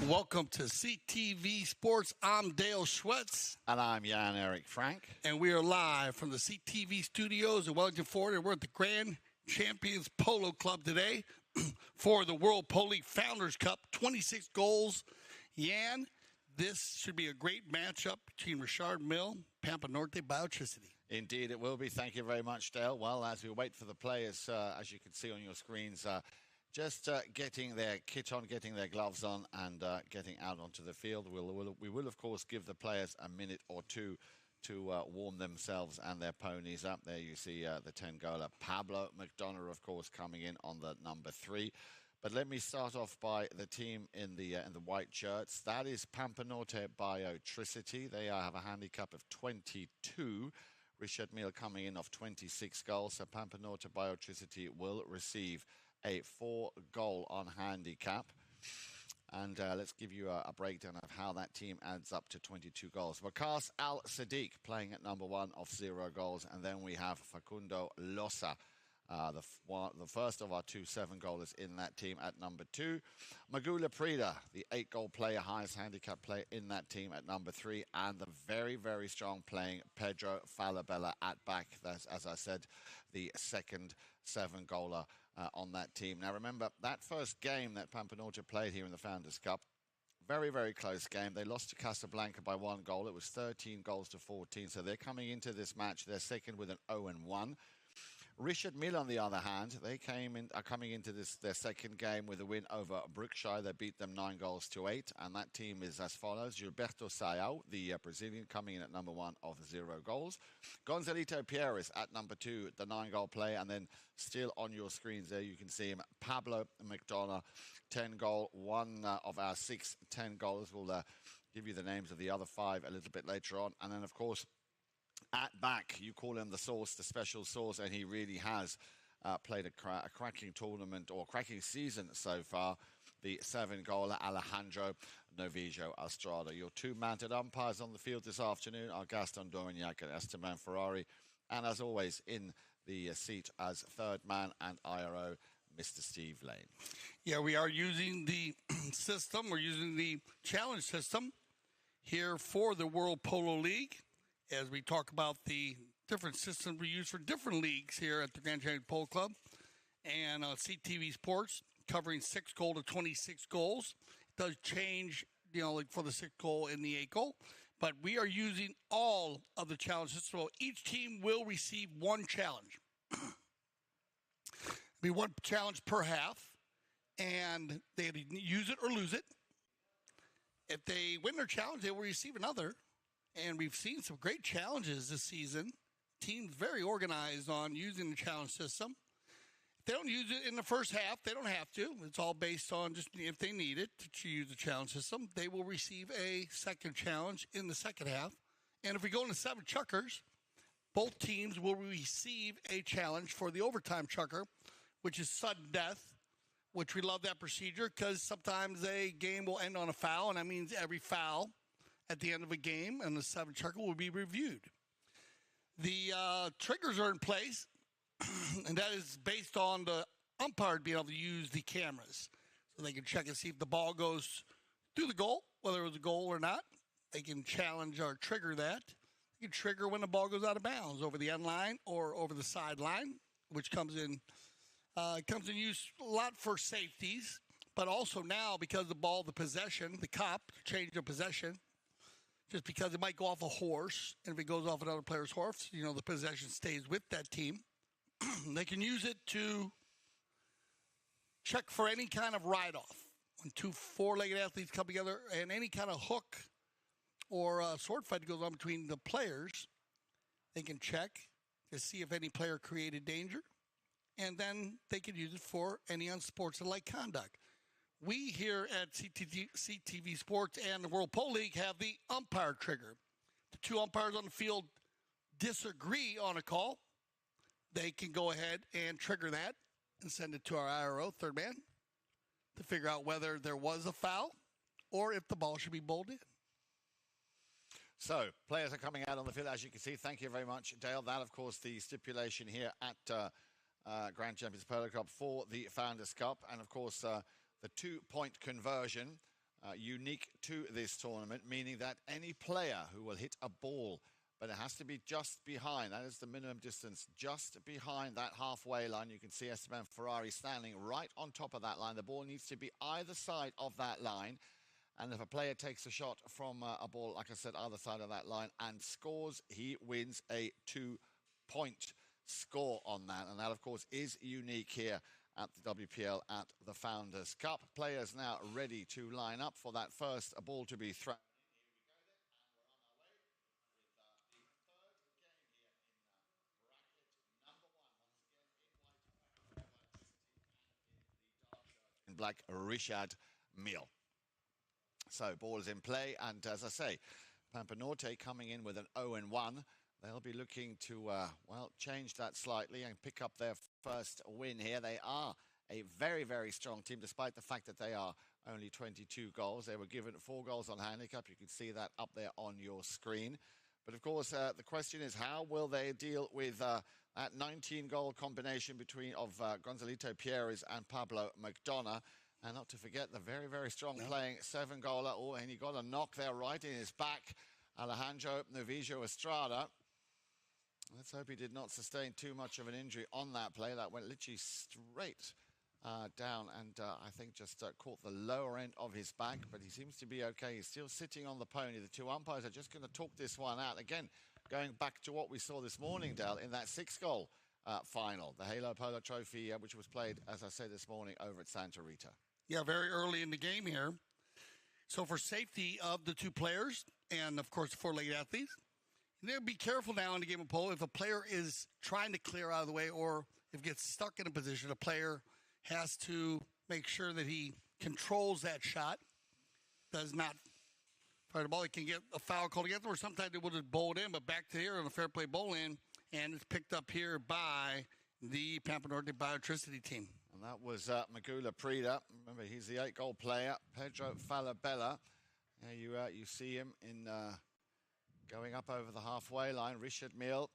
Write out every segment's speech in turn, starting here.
Welcome to CTV Sports. I'm Dale Schwetz. And I'm Jan-Eric Frank. And we are live from the CTV studios in Wellington, Florida. We're at the Grand Champions Polo Club today for the World Polo League Founders Cup. 26 goals. Jan, this should be a great matchup between Mille, Pampa, Norte, Biotricity. Indeed, it will be. Thank you very much, Dale. Well, as we wait for the players, as you can see on your screens, just getting their kit on, getting their gloves on, and getting out onto the field. We will, of course, give the players a minute or two to warm themselves and their ponies up. There you see the 10-goaler Pablo McDonough, of course, coming in on the number 3. But let me start off by the team in the white shirts. That is Pampa Norte Biotricity. They have a handicap of 22. Mille coming in off 26 goals. So Pampa Norte Biotricity will receive a 4-goal on handicap. And let's give you a breakdown of how that team adds up to 22 goals. Wakas Al-Sadiq playing at number 1 of 0 goals. And then we have Facundo Losa, the first of our 2 7-goalers in that team at number 2. Magula Prida, the 8-goal player, highest handicap player in that team at number 3. And the very, very strong playing Pedro Falabella at back. That's, as I said, the second 7-goaler on that team. Now, remember, that first game that Pampa Norte played here in the Founders Cup, very, very close game. They lost to Casablanca by 1 goal. It was 13 goals to 14. So they're coming into this match. They're second with an 0-1. Mille, on the other hand, they are coming into their second game with a win over Brookshire. They beat them 9 goals to 8, and that team is as follows. Gilberto Sayao, the Brazilian, coming in at number 1 of 0 goals. Gonzalito Pierres at number 2, the 9-goal player, and then still on your screens there you can see him, Pablo McDonough, 10-goal, one of our 6 10-goals. We'll give you the names of the other 5 a little bit later on, and then of course, at back, you call him the source, the special source, and he really has played a cracking tournament or cracking season so far. The 7-goaler Alejandro Novillo Estrada. Your 2 mounted umpires on the field this afternoon are Gaston Dorignac and Esteban Ferrari. And as always, in the seat as 3rd man and IRO, Mr. Steve Lane. Yeah, we are using the system. We're using the challenge system here for the World Polo League, as we talk about the different systems we use for different leagues here at the Grand Champions Polo Club. And CTV Sports covering 6 goal to 26 goals. It does change, like for the 6th goal and the 8th goal. But we are using all of the challenges. So each team will receive 1 challenge. It'll be 1 challenge per half. And they have to use it or lose it. If they win their challenge, they will receive another. And we've seen some great challenges this season. Teams very organized on using the challenge system. If they don't use it in the first half, they don't have to. It's all based on just if they need it to use the challenge system, they will receive a second challenge in the second half. And if we go into 7 chukkers, both teams will receive a challenge for the overtime chukker, which is sudden death, which we love that procedure because sometimes a game will end on a foul, and that means every foul at the end of a game, and the 7 chukker will be reviewed. The triggers are in place, and that is based on the umpire being able to use the cameras. So they can check and see if the ball goes through the goal, whether it was a goal or not. They can challenge or trigger that. They can trigger when the ball goes out of bounds over the end line or over the sideline, which comes in use a lot for safeties, but also now because the ball, the possession, the cop, change of possession, just because it might go off a horse, and if it goes off another player's horse, the possession stays with that team. They can use it to check for any kind of ride-off. When 2 4-legged athletes come together and any kind of hook or sword fight goes on between the players, they can check to see if any player created danger, and then they can use it for any unsportsmanlike conduct. We here at CTV Sports and the World Polo League have the umpire trigger. The 2 umpires on the field disagree on a call. They can go ahead and trigger that and send it to our IRO, 3rd man, to figure out whether there was a foul or if the ball should be bowled in. So, players are coming out on the field, as you can see. Thank you very much, Dale. That, of course, the stipulation here at Grand Champions Polo Cup for the Founders Cup. And, of course, the 2-point conversion unique to this tournament, meaning that any player who will hit a ball, but it has to be just behind, that is the minimum distance, just behind that halfway line. You can see Esteban Ferrari standing right on top of that line. The ball needs to be either side of that line. And if a player takes a shot from a ball, like I said, either side of that line and scores, he wins a 2-point score on that. And that, of course, is unique here at the WPL at the Founders Cup. Players now ready to line up for that first ball to be thrown. In black, Richard Mille. So ball is in play, and as I say, Pampa Norte coming in with an 0-1. They'll be looking to, well, change that slightly and pick up their first win here. They are a very, very strong team, despite the fact that they are only 22 goals. They were given 4 goals on handicap. You can see that up there on your screen. But, of course, the question is, how will they deal with that 19-goal combination of Gonzalito Pierres and Pablo McDonough? And not to forget the very, very strong playing 7-goaler. Oh, and he got a knock there right in his back. Alejandro Novillo Estrada. Let's hope he did not sustain too much of an injury on that play. That went literally straight down and I think just caught the lower end of his back. But he seems to be okay. He's still sitting on the pony. The 2 umpires are just going to talk this one out. Again, going back to what we saw this morning, Dale, in that 6-goal final. The Halo Polo Trophy, which was played, as I said this morning, over at Santa Rita. Yeah, very early in the game here. So for safety of the 2 players and, of course, the 4-legged athletes, you know, be careful now in the game of polo. If a player is trying to clear out of the way or if gets stuck in a position, a player has to make sure that he controls that shot, does not fire the ball. He can get a foul called against him, or sometimes they will just bowl it in, but back to here on a fair play bowl in, and it's picked up here by the Pampa Norte Biotricity team. And that was Magula Prida. Remember, he's the 8-goal player. Pedro Falabella. You see him in going up over the halfway line. Richard Mille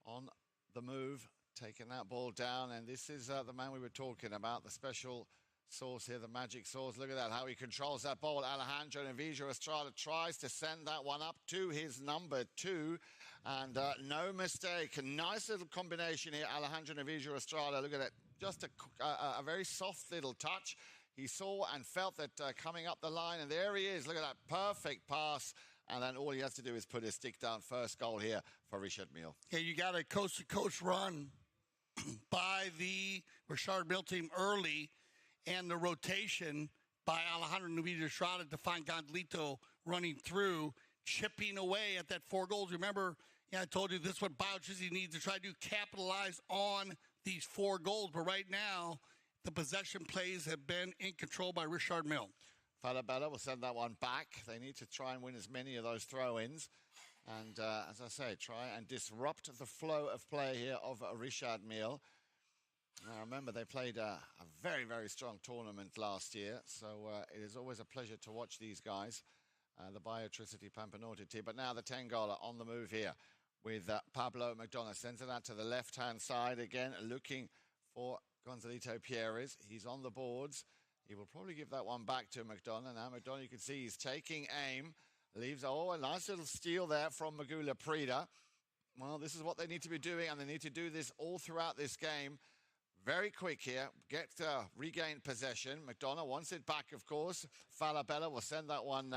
on the move, taking that ball down. And this is the man we were talking about, the special sauce here, the magic sauce. Look at that, how he controls that ball. Alejandro Novillo Estrada tries to send that one up to his number 2. And no mistake. Nice little combination here, Alejandro Novillo Estrada. Look at it. Just a very soft little touch. He saw and felt that coming up the line, and there he is. Look at that perfect pass. And then all he has to do is put his stick down. First goal here for Richard Mille. Yeah, you got a coast-to-coast run by the Richard Mille team early, and the rotation by Alejandro Novillo Estrada to find Gonzalito running through, chipping away at that 4 goals. Remember, I told you this is what Biotricity needs to try to do, capitalize on these 4 goals. But right now, the possession plays have been in control by Richard Mille. Falabella will send that one back. They need to try and win as many of those throw-ins. And as I say, try and disrupt the flow of play here of Richard Mille. Now, remember, they played a very, very strong tournament last year. So it is always a pleasure to watch these guys, the Biotricity Pampa Norte team. But now the 10-goaler on the move here with Pablo McDonough. Sends it out to the left-hand side again, looking for Gonzalito Pierres. He's on the boards. He will probably give that one back to McDonough. Now McDonough, you can see he's taking aim. Leaves, a nice little steal there from Magula Prida. Well, this is what they need to be doing, and they need to do this all throughout this game. Very quick here. Regain possession. McDonough wants it back, of course. Falabella will send that one...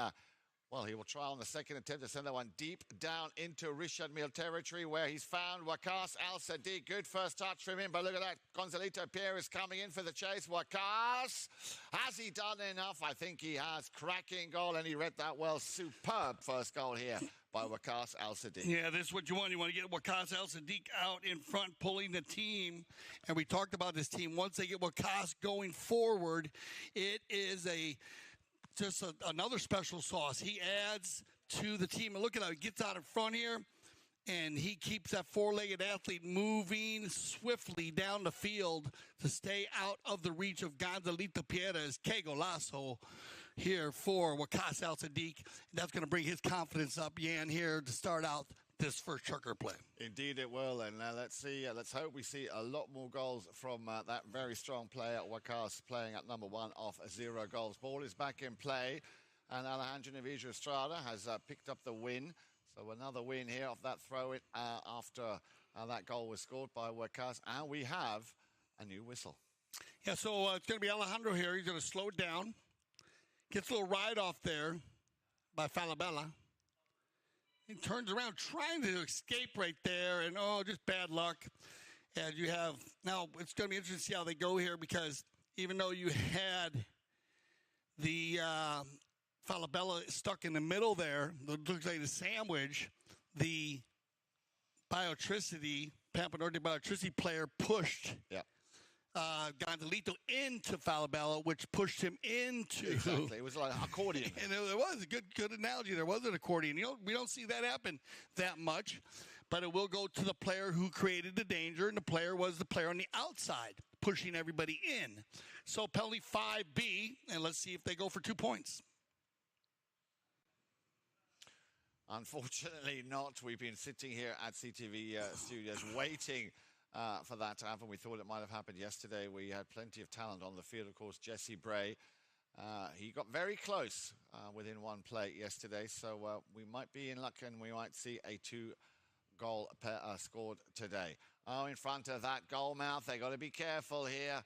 well, he will try on the second attempt to send that one deep down into Richard Mille territory, where he's found Waqas Al-Sadiq. Good first touch from him, but look at that. Gonzalito Pierres coming in for the chase. Waqas, has he done enough? I think he has. Cracking goal, and he read that well. Superb first goal here by Waqas Al-Sadiq. Yeah, this is what you want. You want to get Waqas Al-Sadiq out in front, pulling the team. And we talked about this team. Once they get Waqas going forward, it is another special sauce. He adds to the team. And look at how he gets out in front here, and he keeps that 4-legged athlete moving swiftly down the field to stay out of the reach of Gonzalito Pierres. Que golazo here for Waqas Al-Sadiq. That's going to bring his confidence up, Jan, here to start out this first chukker play. Indeed it will, and let's see. Let's hope we see a lot more goals from that very strong player, Wakas, playing at number 1 off 0 goals. Ball is back in play, and Alejandro Navijo Estrada has picked up the win. So another win here off that throw-in after that goal was scored by Wakas, and we have a new whistle. Yeah, so it's going to be Alejandro here. He's going to slow it down. Gets a little ride off there by Falabella. He turns around trying to escape right there, and just bad luck. And you have, now it's going to be interesting to see how they go here, because even though you had the Falabella stuck in the middle there, it looks like a sandwich, the Biotricity, Pampa Norte Biotricity player pushed Gonzalito into Falabella, which pushed him into. Exactly. It was like an accordion. And it was a good analogy. There was an accordion. We don't see that happen that much, but it will go to the player who created the danger, and the player was the player on the outside, pushing everybody in. So penalty 5B, and let's see if they go for 2 points. Unfortunately not. We've been sitting here at CTV Studios waiting for that to happen. We thought it might have happened yesterday. We had plenty of talent on the field. Of course, Jesse Bray, he got very close within one play yesterday. So we might be in luck, and we might see a 2-goal scored today. Oh, in front of that goal mouth, they got to be careful here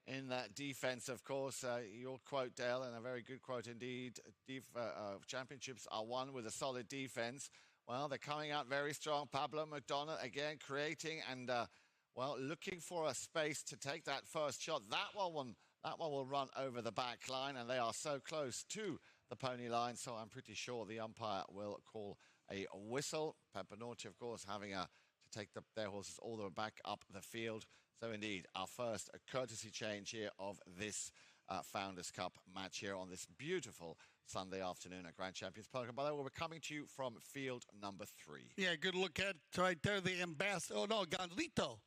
in that defense, of course. Your quote, Dale, and a very good quote indeed. Championships are won with a solid defense. Well, they're coming out very strong. Pablo McDonough again creating and looking for a space to take that first shot. That one will run over the back line, and they are so close to the pony line. So I'm pretty sure the umpire will call a whistle. Pampa Norte, of course, having to take their horses all the way back up the field. So indeed, our first courtesy change here of this Founders Cup match here on this beautiful Sunday afternoon at Grand Champions Polo. By the way, we're coming to you from field number 3. Yeah, good look at right there, the ambassador. Oh, no, Gonzalito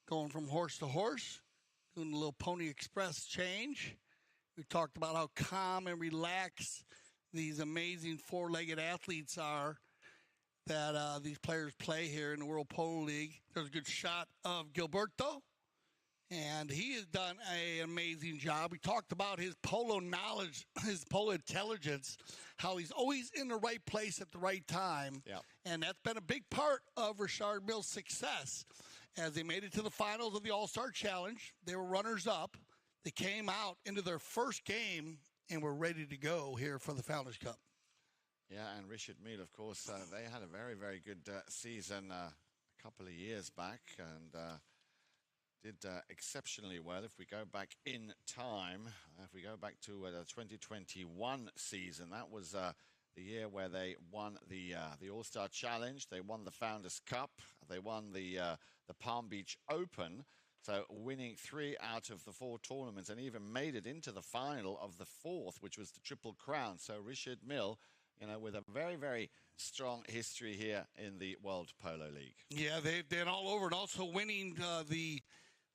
going from horse to horse, doing a little Pony Express change. We talked about how calm and relaxed these amazing 4-legged athletes are that these players play here in the World Polo League. There's a good shot of Gilberto, and he has done an amazing job. We talked about his polo knowledge, his polo intelligence, how he's always in the right place at the right time. Yeah. And that's been a big part of Richard Mille's success. As they made it to the finals of the All-Star Challenge, they were runners-up. They came out into their first game and were ready to go here for the Founders Cup. Yeah, and Richard Mille, of course, they had a very, very good season a couple of years back, and did exceptionally well. If we go back in time, if we go back to the 2021 season, that was the year where they won the All-Star Challenge. They won the Founders Cup. They won the Palm Beach Open. So winning 3 out of the 4 tournaments, and even made it into the final of the 4th, which was the Triple Crown. So Richard Mille, with a very, very strong history here in the World Polo League. Yeah, they've been all over, and also winning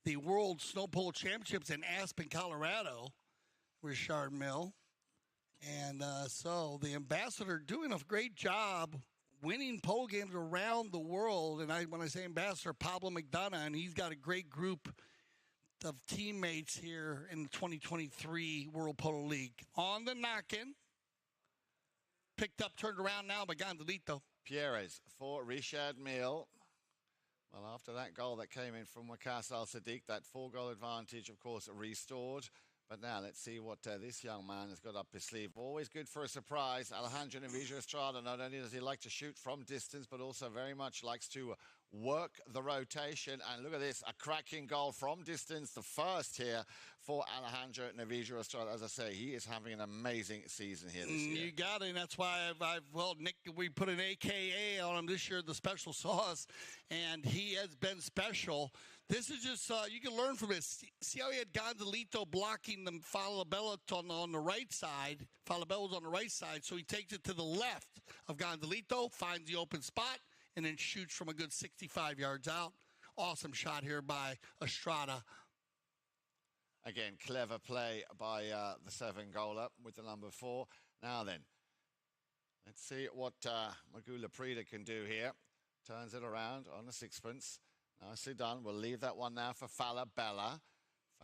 the World Snow Polo Championships in Aspen, Colorado, Richard Mille. And so the ambassador doing a great job winning pole games around the world. And when I say ambassador, Pablo McDonough, and he's got a great group of teammates here in the 2023 World Polo League. On the knock-in. Picked up, turned around now by Gonzalito. Pierres for Richard Mille. Well, after that goal that came in from Wakas Al-Sadiq, that 4-goal advantage, of course, restored. But now let's see what this young man has got up his sleeve. Always good for a surprise. Alejandro Navijo Estrada, not only does he like to shoot from distance, but also very much likes to work the rotation. And look at this, a cracking goal from distance, the first here for Alejandro Navijo Estrada. As I say, he is having an amazing season here this year. You got it, and that's why Nick, we put an AKA on him this year, the special sauce, and he has been special. This is just, you can learn from this. See how he had Gonzalito blocking the Falabella on the right side. Falabella's on the right side, so he takes it to the left of Gonzalito, finds the open spot, and then shoots from a good 65 yards out. Awesome shot here by Estrada. Again, clever play by the 7-goaler with the number 4. Now then, let's see what Magula Prida can do here. turns it around on a sixpence. Nicely done. We'll leave that one now for Falabella.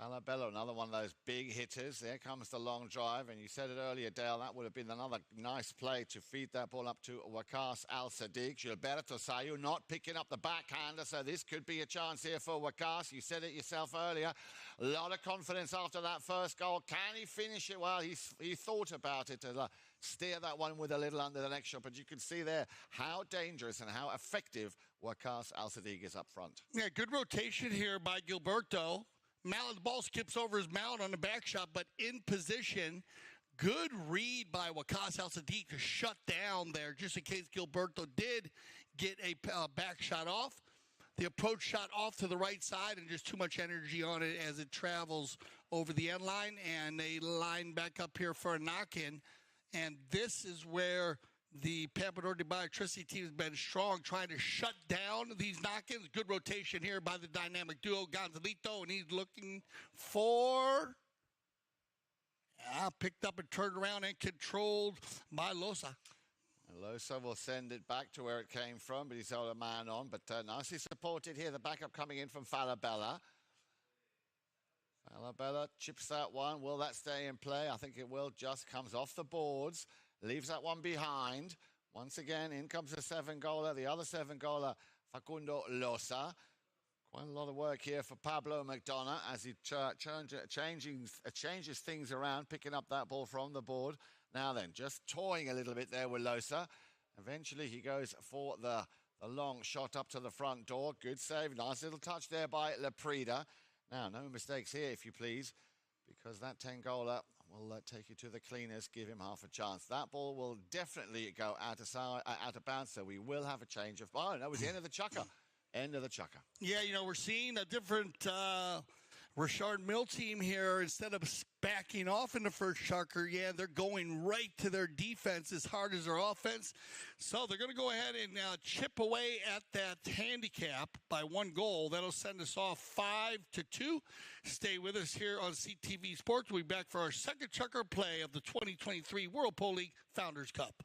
Falabella, another one of those big hitters. There comes the long drive. And you said it earlier, Dale, that would have been another nice play to feed that ball up to Waqas Al-Sadiq. Gilberto Sayu not picking up the backhander, so this could be a chance here for Waqas. You said it yourself earlier. A lot of confidence after that first goal. Can he finish it? Well, he thought about it to steer that one with a little under the next shot. But you can see there how dangerous and how effective Waqas Al-Sadiq is up front. Yeah, good rotation here by Gilberto. Mallett, the ball skips over his mount on the back shot, but in position. Good read by Waqas Al-Sadiq to shut down there, just in case Gilberto did get a back shot off. The approach shot off to the right side, and just too much energy on it as it travels over the end line, and they line back up here for a knock-in. And this is where the Pampa Norte Biotricity team has been strong, trying to shut down these knock-ins. Good rotation here by the dynamic duo, Gonzalito, and he's looking for... picked up and turned around and controlled by Losa. Losa will send it back to where it came from, but he's held a man on. But nicely supported here. The backup coming in from Falabella. Falabella chips that one. Will that stay in play? I think it will. Just comes off the boards. Leaves that one behind. Once again, in comes the 7-goaler. The other 7-goaler, Facundo Losa. Quite a lot of work here for Pablo McDonough as he changes things around, picking up that ball from the board. Now then, just toying a little bit there with Losa. Eventually, he goes for the long shot up to the front door. Good save. Nice little touch there by Laprida. Now, no mistakes here, if you please, because that 10-goaler will take you to the cleaners, give him half a chance. That ball will definitely go out of bounds, so we will have a change of... Oh, that was the end of the chukker. End of the chukker. Yeah, we're seeing a different Richard Mill team here. Instead of backing off in the first chukker, they're going right to their defense as hard as their offense. So they're going to go ahead and chip away at that handicap by 1 goal. That'll send us off 5-2. Stay with us here on CTV Sports. We'll be back for our second chukker play of the 2023 World Polo League Founders Cup.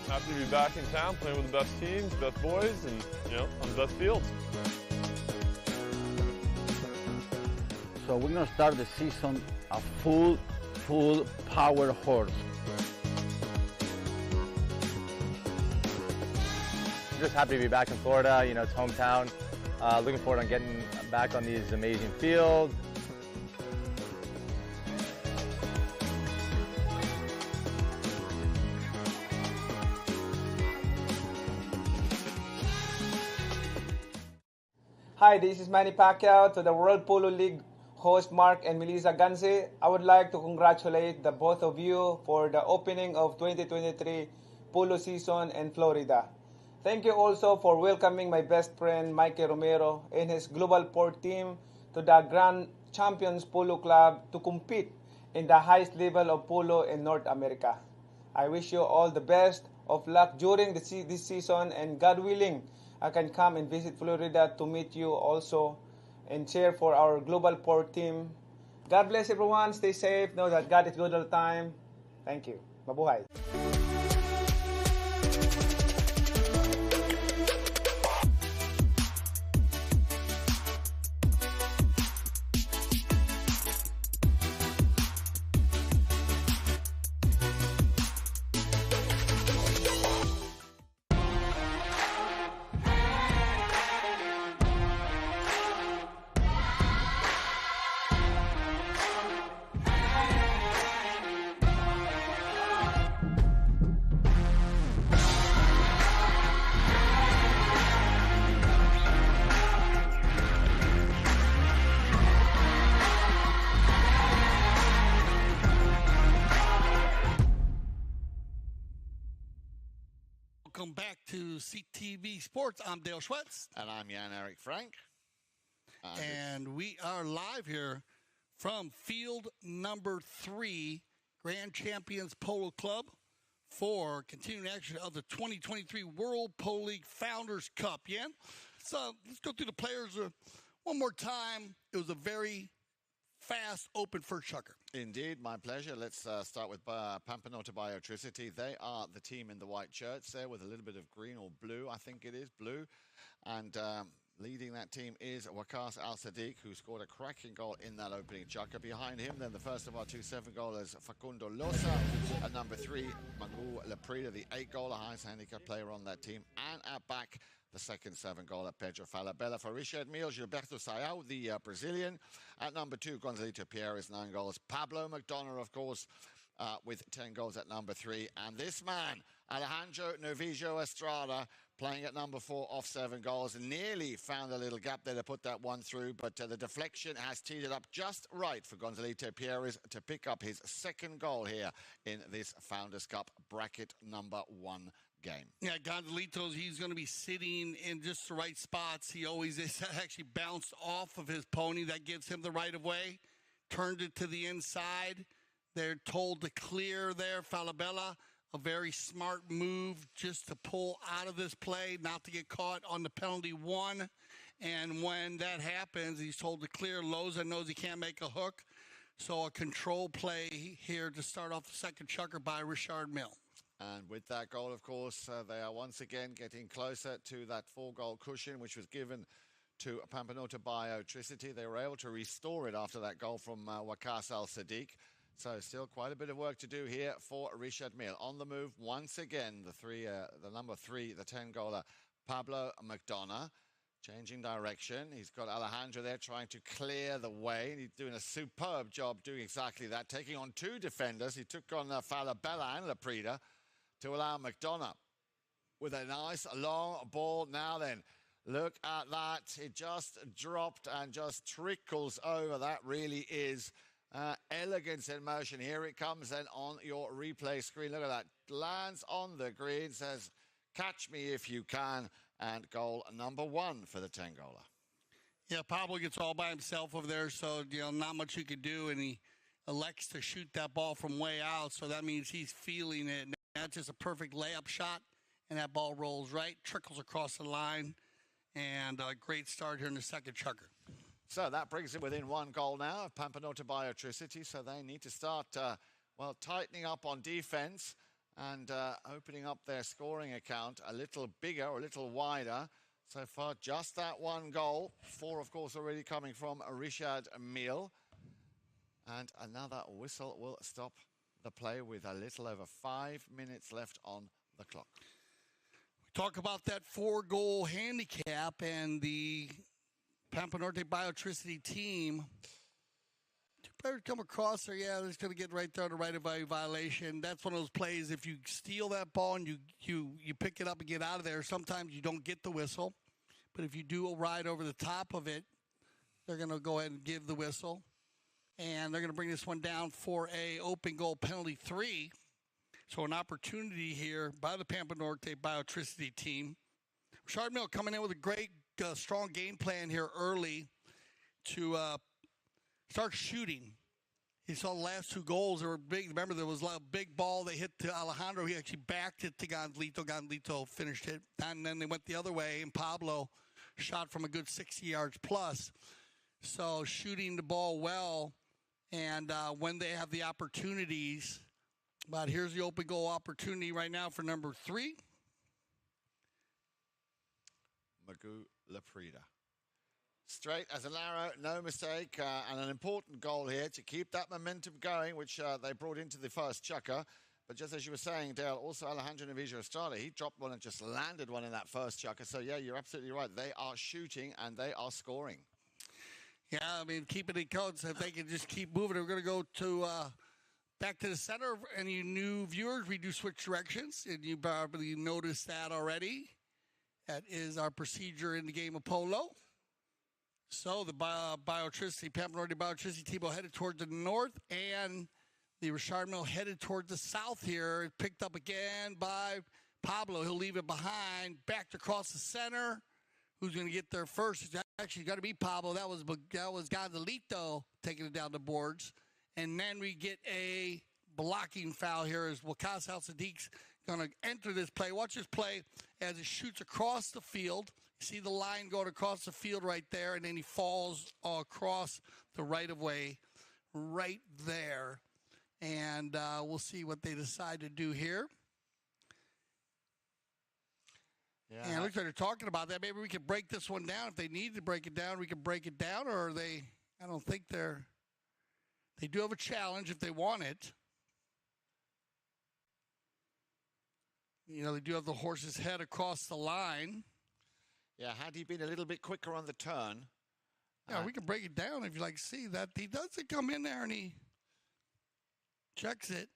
Happy to be back in town, playing with the best teams, best boys, and on the best fields. So we're going to start the season a full power horse. Just happy to be back in Florida. It's hometown. Looking forward to getting back on these amazing fields. Hi, this is Manny Pacquiao to the World Polo League host Mark and Melissa Ganzi. I would like to congratulate the both of you for the opening of 2023 polo season in Florida. Thank you also for welcoming my best friend Mikey Romero and his Global Port team to the Grand Champions Polo Club to compete in the highest level of polo in North America. I wish you all the best of luck during this season, and God willing, I can come and visit Florida to meet you also and cheer for our Global Port team. God bless everyone. Stay safe. Know that God is good all the time. Thank you. Mabuhay. Welcome back to CTV Sports. I'm Dale Schwetz. And I'm Jan-Erik Frank. And we are live here from field number 3, Grand Champions Polo Club, for continuing action of the 2023 World Polo League Founders Cup. So let's go through the players one more time. It was a very fast, open first chukker. Indeed, my pleasure. Let's start with Pampa Norte Biotricity. They are the team in the white shirts there with a little bit of green or blue, I think it is, blue. And leading that team is Waqas Al-Sadiq, who scored a cracking goal in that opening chukker. Behind him, then the first of our 2 7-goalers, Facundo Losa. At number 3, Mille Leprida, the 8-goaler, highest handicap player on that team. And at back, the second 7-goaler, Pedro Falabella. For Richard Mille, Gilberto Sayao, the Brazilian. At number 2, Gonzalito Pierres, 9 goals. Pablo McDonough, of course, with 10 goals at number 3. And this man, Alejandro Novillo Estrada, playing at number 4 off 7 goals. Nearly found a little gap there to put that one through, but the deflection has teed it up just right for Gonzalito Pierres to pick up his second goal here in this Founders Cup bracket number 1 game. Yeah, Gonzalito's, he's going to be sitting in just the right spots. He always is actually bounced off of his pony. That gives him the right of way. Turned it to the inside. They're told to clear there. Falabella, a very smart move just to pull out of this play, not to get caught on the penalty 1. And when that happens, he's told to clear. Loza knows he can't make a hook. So a control play here to start off the second chukker by Richard Mille. And with that goal, of course, they are once again getting closer to that 4-goal cushion, which was given to Pampa Norte Biotricity. They were able to restore it after that goal from Waqas Al-Sadiq. So still quite a bit of work to do here for Richard Mille. On the move once again, the number 3, the 10-goaler, Pablo McDonough, changing direction. He's got Alejandro there trying to clear the way. He's doing a superb job doing exactly that, taking on 2 defenders. He took on Falabella and Leprida to allow McDonough with a nice long ball. Now then, look at that. It just dropped and just trickles over. That really is elegance in motion. Here it comes then on your replay screen. Look at that. Lands on the green, says, catch me if you can. And goal number 1 for the 10-goaler. Yeah, Pablo gets all by himself over there, so, not much you could do. And he elects to shoot that ball from way out, so that means he's feeling it. And that's just a perfect layup shot, and that ball rolls right, trickles across the line, and a great start here in the second chukker. So that brings it within 1 goal now of Pampa Norte Biotricity, so they need to start, tightening up on defense and opening up their scoring account a little bigger, or a little wider. So far, just that 1 goal. 4, of course, already coming from Richard Mille. And another whistle will stop the play with a little over 5 minutes left on the clock. We talk about that 4-goal handicap, and the Pampa Norte Biotricity team. 2 players come across there, they're just going to get right there on the right of way violation. That's one of those plays, if you steal that ball and you pick it up and get out of there, sometimes you don't get the whistle. But if you do a ride over the top of it, they're going to go ahead and give the whistle. And they're going to bring this one down for a open goal penalty 3. So an opportunity here by the Pampa Norte Biotricity team. Richard Mille coming in with a great, strong game plan here early to start shooting. He saw the last 2 goals. They were big. Remember, there was a big ball they hit to Alejandro. He actually backed it to Gonzalito. Gonzalito finished it. And then they went the other way, and Pablo shot from a good 60 yards plus. So shooting the ball well, and when they have the opportunities. But here's the open goal opportunity right now for number 3. Mille Leprida. Straight as an arrow, no mistake, and an important goal here to keep that momentum going, which they brought into the first chukker. But just as you were saying, Dale, also Alejandro Novillo Estrada, he dropped one and just landed one in that first chukker. So, yeah, you're absolutely right. They are shooting and they are scoring. Yeah, I mean, keeping it close. If they can just keep moving, we're going to go to back to the center. Any new viewers, we do switch directions, and you probably noticed that already. That is our procedure in the game of polo. So the Biotricity, Pampa Norte Biotricity team will headed toward the north, and the Richard Mille headed toward the south here. Picked up again by Pablo. He'll leave it behind. Backed across the center. Who's going to get there first? It's actually got to be Pablo. That was Gonzalito taking it down the boards. And then we get a blocking foul here as Waqas Al-Sadiq's going to enter this play. Watch this play as it shoots across the field. You see the line going across the field right there, and then he falls across the right-of-way right there. And we'll see what they decide to do here. Yeah. And it looks like they're talking about that. Maybe we could break this one down. If they need to break it down, we can break it down. Or I don't think they do have a challenge if they want it. You know, they do have the horse's head across the line. Yeah, had he been a little bit quicker on the turn. Yeah, we can break it down if you like to see that. He doesn't come in there and he checks it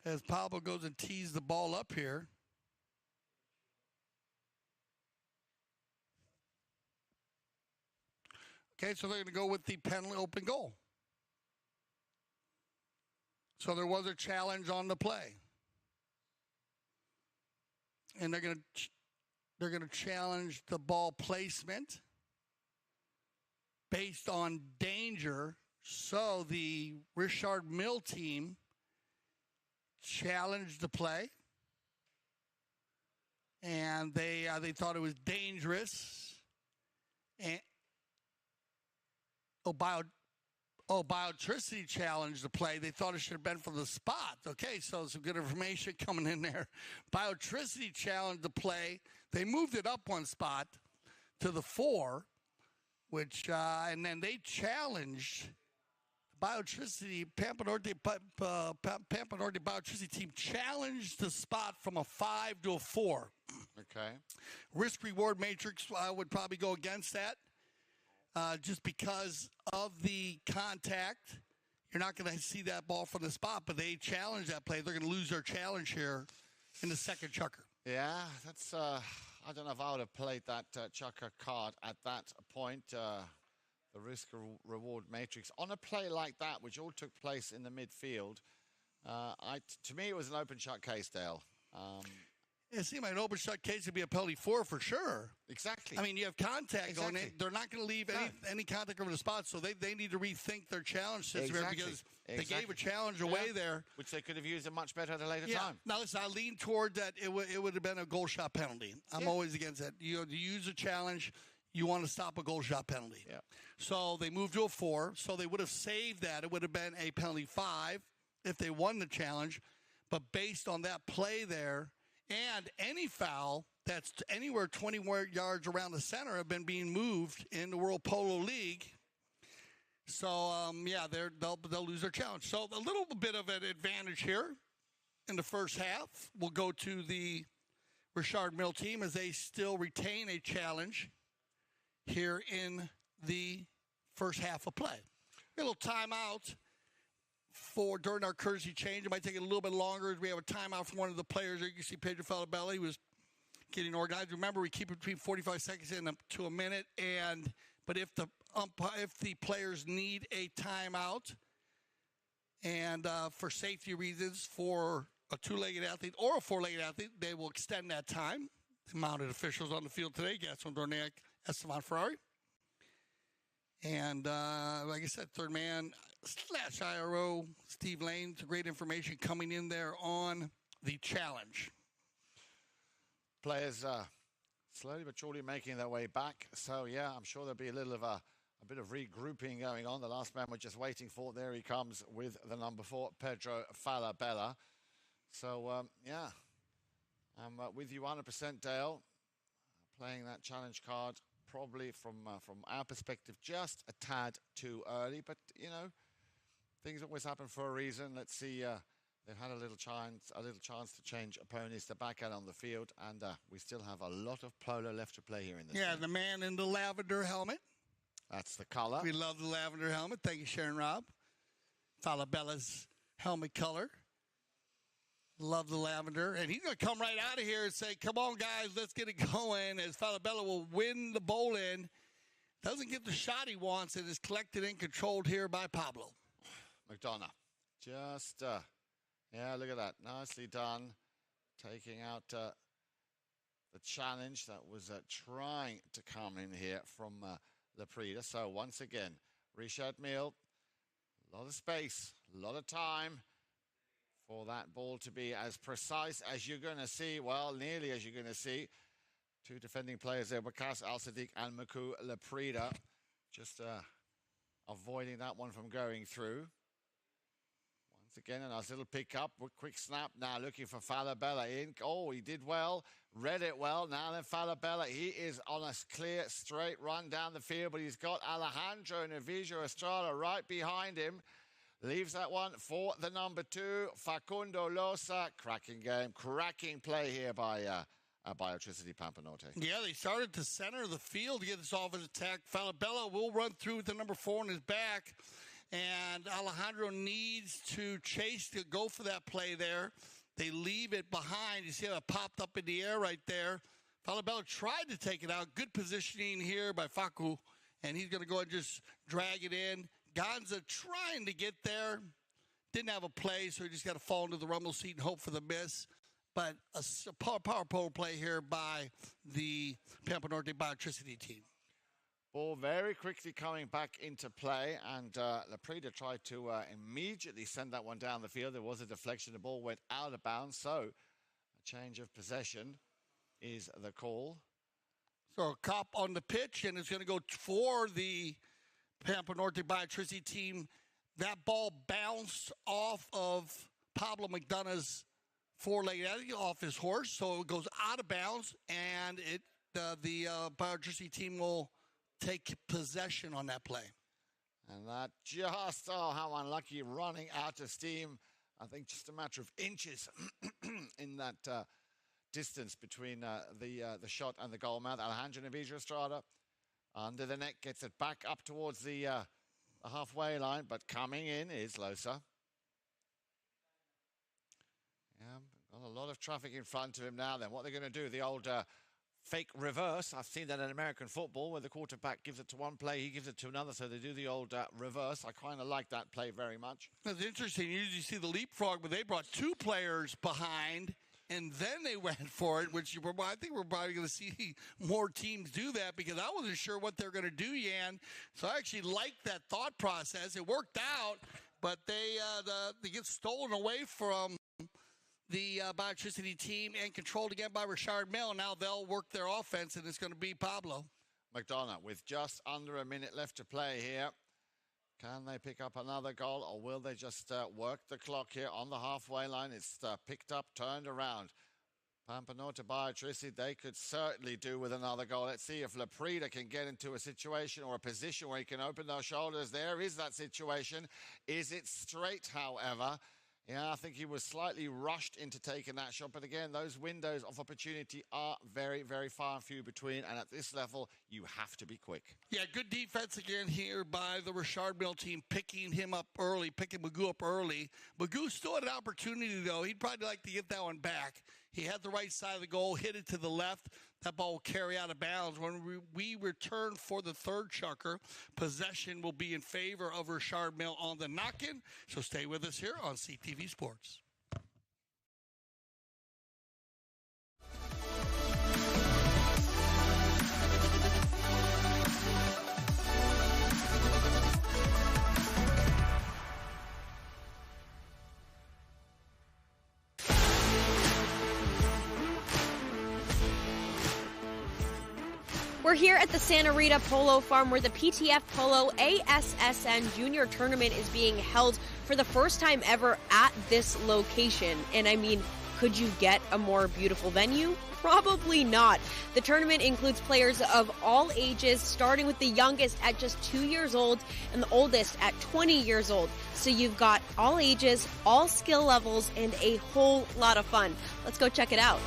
as Pablo goes and tees the ball up here. Okay, so they're going to go with the penalty open goal. So there was a challenge on the play. And they're going to challenge the ball placement based on danger. So the Richard Mille team challenged the play, and they thought it was dangerous. And Biotricity challenged the play. They thought it should have been from the spot. Okay, so some good information coming in there. Biotricity challenged the play. They moved it up one spot to the 4, which and then they challenged Biotricity. Pampa Norte Biotricity team challenged the spot from a 5 to a 4. Okay. Risk reward matrix would probably go against that. Just because of the contact, you're not going to see that ball from the spot, but they challenge that play. They're going to lose their challenge here in the second chukker. Yeah, that's, I don't know if I would have played that chukker card at that point, the risk-reward matrix. On a play like that, which all took place in the midfield, to me it was an open shut case, Dale. It seemed like an open shut case would be a penalty for sure. Exactly. I mean, you have contact on Exactly. it. They're not going to leave any contact over the spot, so they need to rethink their challenge system here because they gave a challenge away there. Which they could have used much better at a later Yeah. time. Now, listen, I lean toward that it would have been a goal shot penalty. I'm always against that. You use a challenge, you want to stop a goal shot penalty. Yeah. So they moved to a 4, so they would have saved that. It would have been a penalty 5 if they won the challenge. But based on that play there, and any foul that's anywhere 20 yards around the center have been being moved in the World Polo League. So, they'll lose their challenge. So a little bit of an advantage here in the first half will go to the Richard Mille team as they still retain a challenge here in the first half of play. A little timeout during our courtesy change. It might take a little bit longer as we have a timeout from one of the players. You can see Pedro Falabella. He was getting organized. Remember, we keep it between 45 seconds and to a minute. But if the players need a timeout and for safety reasons for a 2-legged athlete or a 4-legged athlete, they will extend that time. The mounted officials on the field today, Gaston Dorniak, Esteban Ferrari. And like I said, third man / IRO, Steve Lane. Some great information coming in there on the challenge. Players slowly but surely making their way back. So, yeah, I'm sure there'll be a bit of regrouping going on. The last man we're just waiting for, there he comes with the number 4, Pedro Falabella. So, I'm with you 100%, Dale. Playing that challenge card probably from our perspective just a tad too early. But, things always happen for a reason. Let's see. They've had a little chance to change opponents. They're back out on the field, and we still have a lot of polo left to play here in this game. The man in the lavender helmet. That's the color. We love the lavender helmet. Thank you, Sharon Robb. Falabella's helmet color. Love the lavender. And he's going to come right out of here and say, come on, guys, let's get it going, as Falabella will win the bowl in. Doesn't get the shot he wants and is collected and controlled here by Pablo. McDonough. Just, look at that. Nicely done. Taking out the challenge that was trying to come in here from Leprida. So once again, Richard Mille, a lot of space, a lot of time for that ball to be as precise as you're going to see. Well, nearly as you're going to see. Two defending players there, Bakas Al-Sadiq and Maku Leprida. Just avoiding that one from going through. Once again, a nice little pick up, quick snap. Now looking for Falabella in. Oh, he did well, read it well. Now then Falabella, he is on a clear, straight run down the field, but he's got Alejandro Navijo Estrada right behind him. Leaves that one for the number 2, Facundo Losa. Cracking game, cracking play here by Biotricity Pampa Norte. Yeah, they started to center the field to get this offensive attack. Falabella will run through with the number 4 on his back, and Alejandro needs to chase to go for that play there. They leave it behind. You see how it popped up in the air right there. Falabella tried to take it out. Good positioning here by Facu, and he's going to go and just drag it in. Gonza trying to get there. Didn't have a play, so he just got to fall into the rumble seat and hope for the miss. But a power pole play here by the Pampa Norte Biotricity team. Ball very quickly coming back into play, and Laprida tried to immediately send that one down the field. There was a deflection. The ball went out of bounds, so a change of possession is the call. So a cop on the pitch, and it's going to go for the Pampa Norte Biotricity team. That ball bounced off of Pablo McDonough's four-legged off his horse, so it goes out of bounds, and the Biotricity team will take possession on that play. And that just, oh, how unlucky, running out of steam. I think just a matter of inches in that distance between the shot and the goal mouth. Alejandro Navijo Estrada under the net, gets it back up towards the halfway line, but coming in is Losa. Yeah, got a lot of traffic in front of him now then. What they're going to do, the old fake reverse. I've seen that in American football where the quarterback gives it to one play, he gives it to another, so they do the old reverse. I kind of like that play very much. It's interesting. You usually see the leapfrog, but they brought 2 players behind, and then they went for it, which I think we're probably going to see more teams do that because I wasn't sure what they're going to do, Yan. So I actually liked that thought process. It worked out, but they get stolen away from the Biotricity team and controlled again by Richard Mille. Now they'll work their offense, and it's going to be Pablo. McDonough with just under a minute left to play here. Can they pick up another goal, or will they just work the clock here on the halfway line? It's picked up, turned around. Pampa Norte Biotricity, they could certainly do with another goal. Let's see if Laprida can get into a situation or a position where he can open those shoulders. There is that situation. Is it straight, however? Yeah, I think he was slightly rushed into taking that shot. But again, those windows of opportunity are very, very far and few between. And at this level, you have to be quick. Yeah, good defense again here by the Richard Mille team, picking him up early, picking Magoo up early. Magoo still had an opportunity, though. He'd probably like to get that one back. He had the right side of the goal, hit it to the left. That ball will carry out of bounds. When we return for the third chukker, possession will be in favor of Richard Mille on the knock-in. So stay with us here on CTV Sports. We're here at the Santa Rita Polo Farm where the PTF Polo ASSN Junior Tournament is being held for the first time ever at this location. And I mean, could you get a more beautiful venue? Probably not. The tournament includes players of all ages, starting with the youngest at just 2 years old and the oldest at 20 years old. So you've got all ages, all skill levels, and a whole lot of fun. Let's go check it out.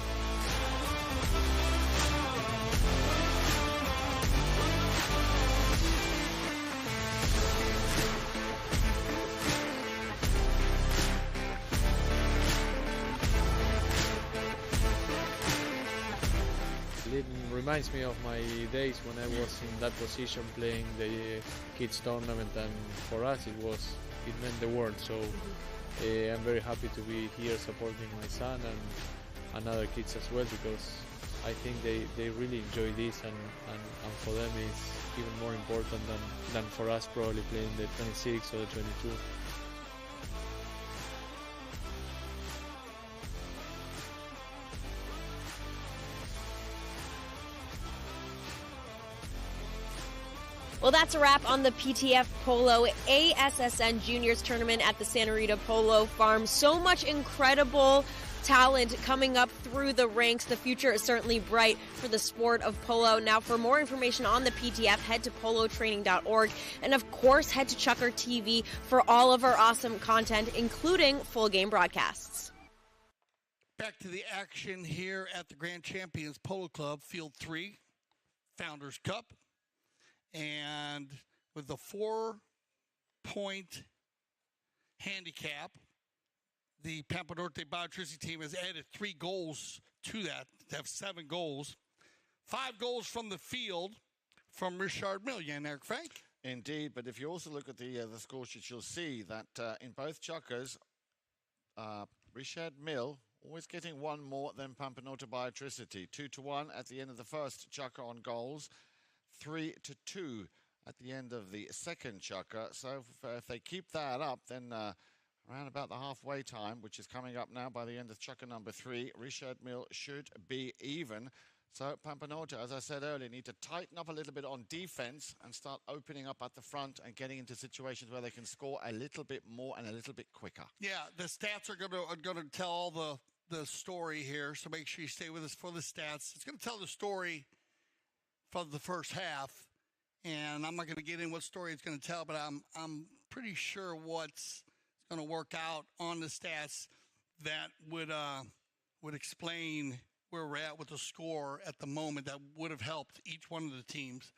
It reminds me of my days when I was in that position playing the kids tournament, and for us it meant the world. So I'm very happy to be here supporting my son and other kids as well, because I think they really enjoy this, and for them it's even more important than for us probably playing the 26 or the 22. Well, that's a wrap on the PTF Polo ASSN Juniors Tournament at the Santa Rita Polo Farm. So much incredible talent coming up through the ranks. The future is certainly bright for the sport of polo. Now, for more information on the PTF, head to polotraining.org. And of course, head to Chukker TV for all of our awesome content, including full game broadcasts. Back to the action here at the Grand Champions Polo Club, Field 3, Founders Cup. And with the 4-point handicap, the Pampa Norte Biotricity team has added 3 goals to that, to have 7 goals. 5 goals from the field from Richard Mille, and Eric Frank. Indeed, but if you also look at the score sheet, you'll see that in both chukkers, Richard Mille always getting one more than Pampa Norte Biotricity. 2-1 at the end of the first chukker on goals. 3-2 at the end of the second chukker. So if they keep that up, then around about the halfway time, which is coming up now by the end of chukker number 3, Richard Mille should be even. So Pampa Norte, as I said earlier, need to tighten up a little bit on defense and start opening up at the front and getting into situations where they can score a little bit more and a little bit quicker. Yeah, the stats are going to tell all the story here, so make sure you stay with us for the stats. It's going to tell the story for the first half, and I'm not going to get in what story it's going to tell, but I'm pretty sure what's going to work out on the stats that would explain where we're at with the score at the moment. That would have helped each one of the teams.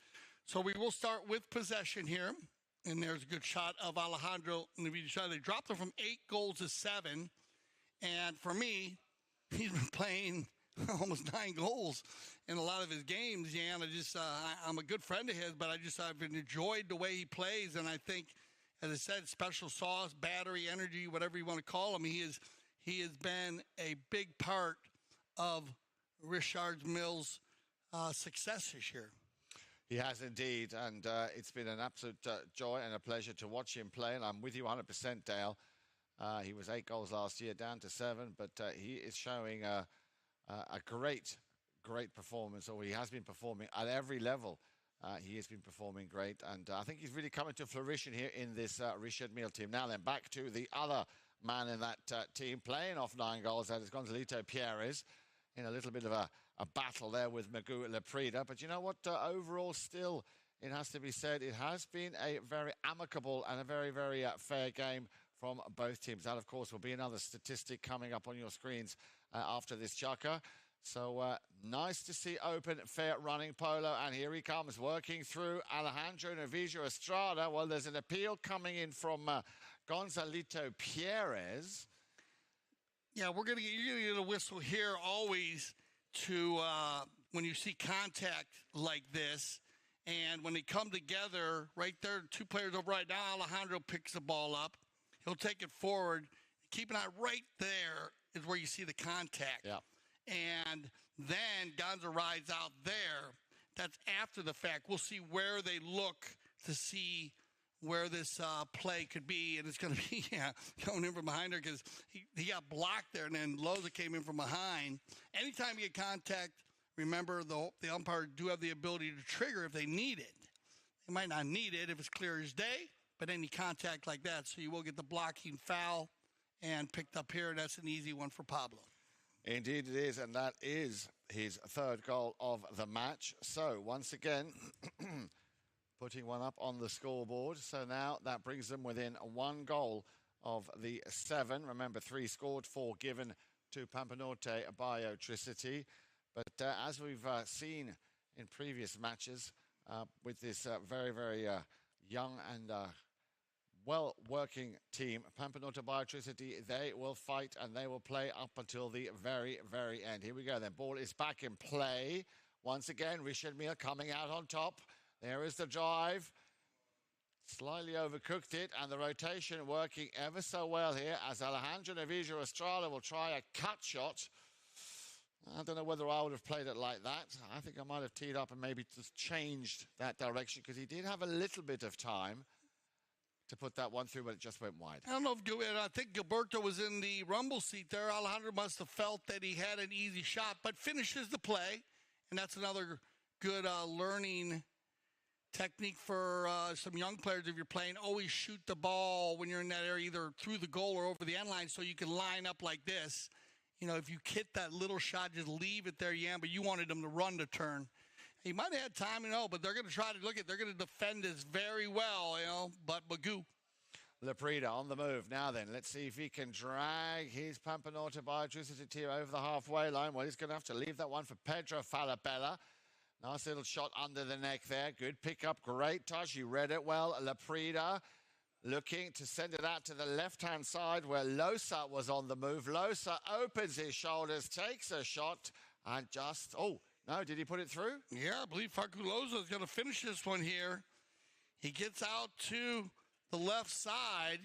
So we will start with possession here, and there's a good shot of Alejandro Navidia. They dropped him from 8 goals to 7, and for me, he's been playing almost 9 goals in a lot of his games. Yeah, and I'm a good friend of his, but I've enjoyed the way he plays, and I think, as I said, special sauce, battery, energy, whatever you want to call him, he has been a big part of Richard Mille's success this year. He has indeed, and it's been an absolute joy and a pleasure to watch him play, and I'm with you 100%, Dale. He was 8 goals last year, down to 7, but he is showing a great performance, or he has been performing at every level. He has been performing great, and I think he's really coming to fruition here in this Richard Mille team. Now then, back to the other man in that team, playing off 9 goals, that is Gonzalito Pierres, in a little bit of a battle there with Magu Leprida. But you know what, overall still, it has to be said, it has been a very amicable and a very, very fair game from both teams. That, of course, will be another statistic coming up on your screens after this chukker. So nice to see open, fair running polo. And here he comes, working through Alejandro Navidia Estrada. Well, there's an appeal coming in from Gonzalito Pierres. Yeah, you're going to get a whistle here always to when you see contact like this. And when they come together, right there, 2 players over right now, Alejandro picks the ball up. He'll take it forward. Keep an eye right there is where you see the contact. Yeah. And then Gonza rides out there. That's after the fact. We'll see where they look to see where this play could be. And it's going to be going in from behind her because he got blocked there, and then Loza came in from behind. Anytime you get contact, remember the umpire do have the ability to trigger if they need it. They might not need it if it's clear as day, but any contact like that. So you will get the blocking foul and picked up here. That's an easy one for Pablo. Indeed it is, and that is his 3rd goal of the match. So once again, putting one up on the scoreboard. So now that brings them within 1 goal of the 7. Remember, 3 scored, 4 given to Pampa Norte Biotricity. But as we've seen in previous matches, with this very, very young and well-working team, Pampa Norte Biotricity, they will fight and they will play up until the very, very end. Here we go then. Ball is back in play. Once again, Richard Mille coming out on top. There is the drive. Slightly overcooked it, and the rotation working ever so well here as Alejandro Navidia Estrada will try a cut shot. I don't know whether I would have played it like that. I think I might have teed up and maybe just changed that direction because he did have a little bit of time to put that one through, but it just went wide. I don't know if I think Gilberto was in the rumble seat there. Alejandro must have felt that he had an easy shot, but finishes the play, and that's another good learning technique for some young players, if you're playing, always shoot the ball when you're in that area, either through the goal or over the end line, so you can line up like this. You know, if you hit that little shot, just leave it there, but you wanted them to run the turn. He might have had time, but they're going to try to they're going to defend this very well, but Magoo. Laprida on the move now then. Let's see if he can drag his Pampa Norte Biotricity team over the halfway line. Well, he's going to have to leave that one for Pedro Falabella. Nice little shot under the neck there. Good pickup. Great touch. You read it well. Laprida looking to send it out to the left-hand side where Losa was on the move. Losa opens his shoulders, takes a shot, and just... Oh, no, did he put it through? Yeah, I believe Facu Losa is going to finish this one here. He gets out to the left side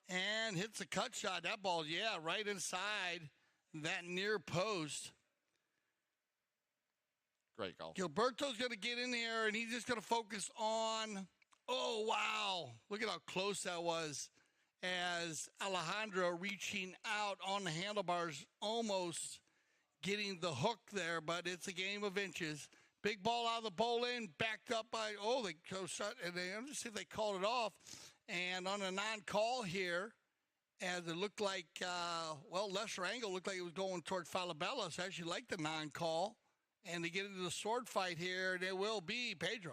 and hits a cut shot. That ball, right inside that near post. Great goal. Gilberto's going to get in here, and he's just going to focus on, oh, wow. Look at how close that was as Alejandro reaching out on the handlebars, almost getting the hook there, but it's a game of inches. Big ball out of the bowl in, backed up by, they go shot, and they understand they called it off. And on a non-call here, as it looked like, lesser angle looked like it was going toward Falabella, so I actually like the non-call. And to get into the sword fight here, there will be Pedro.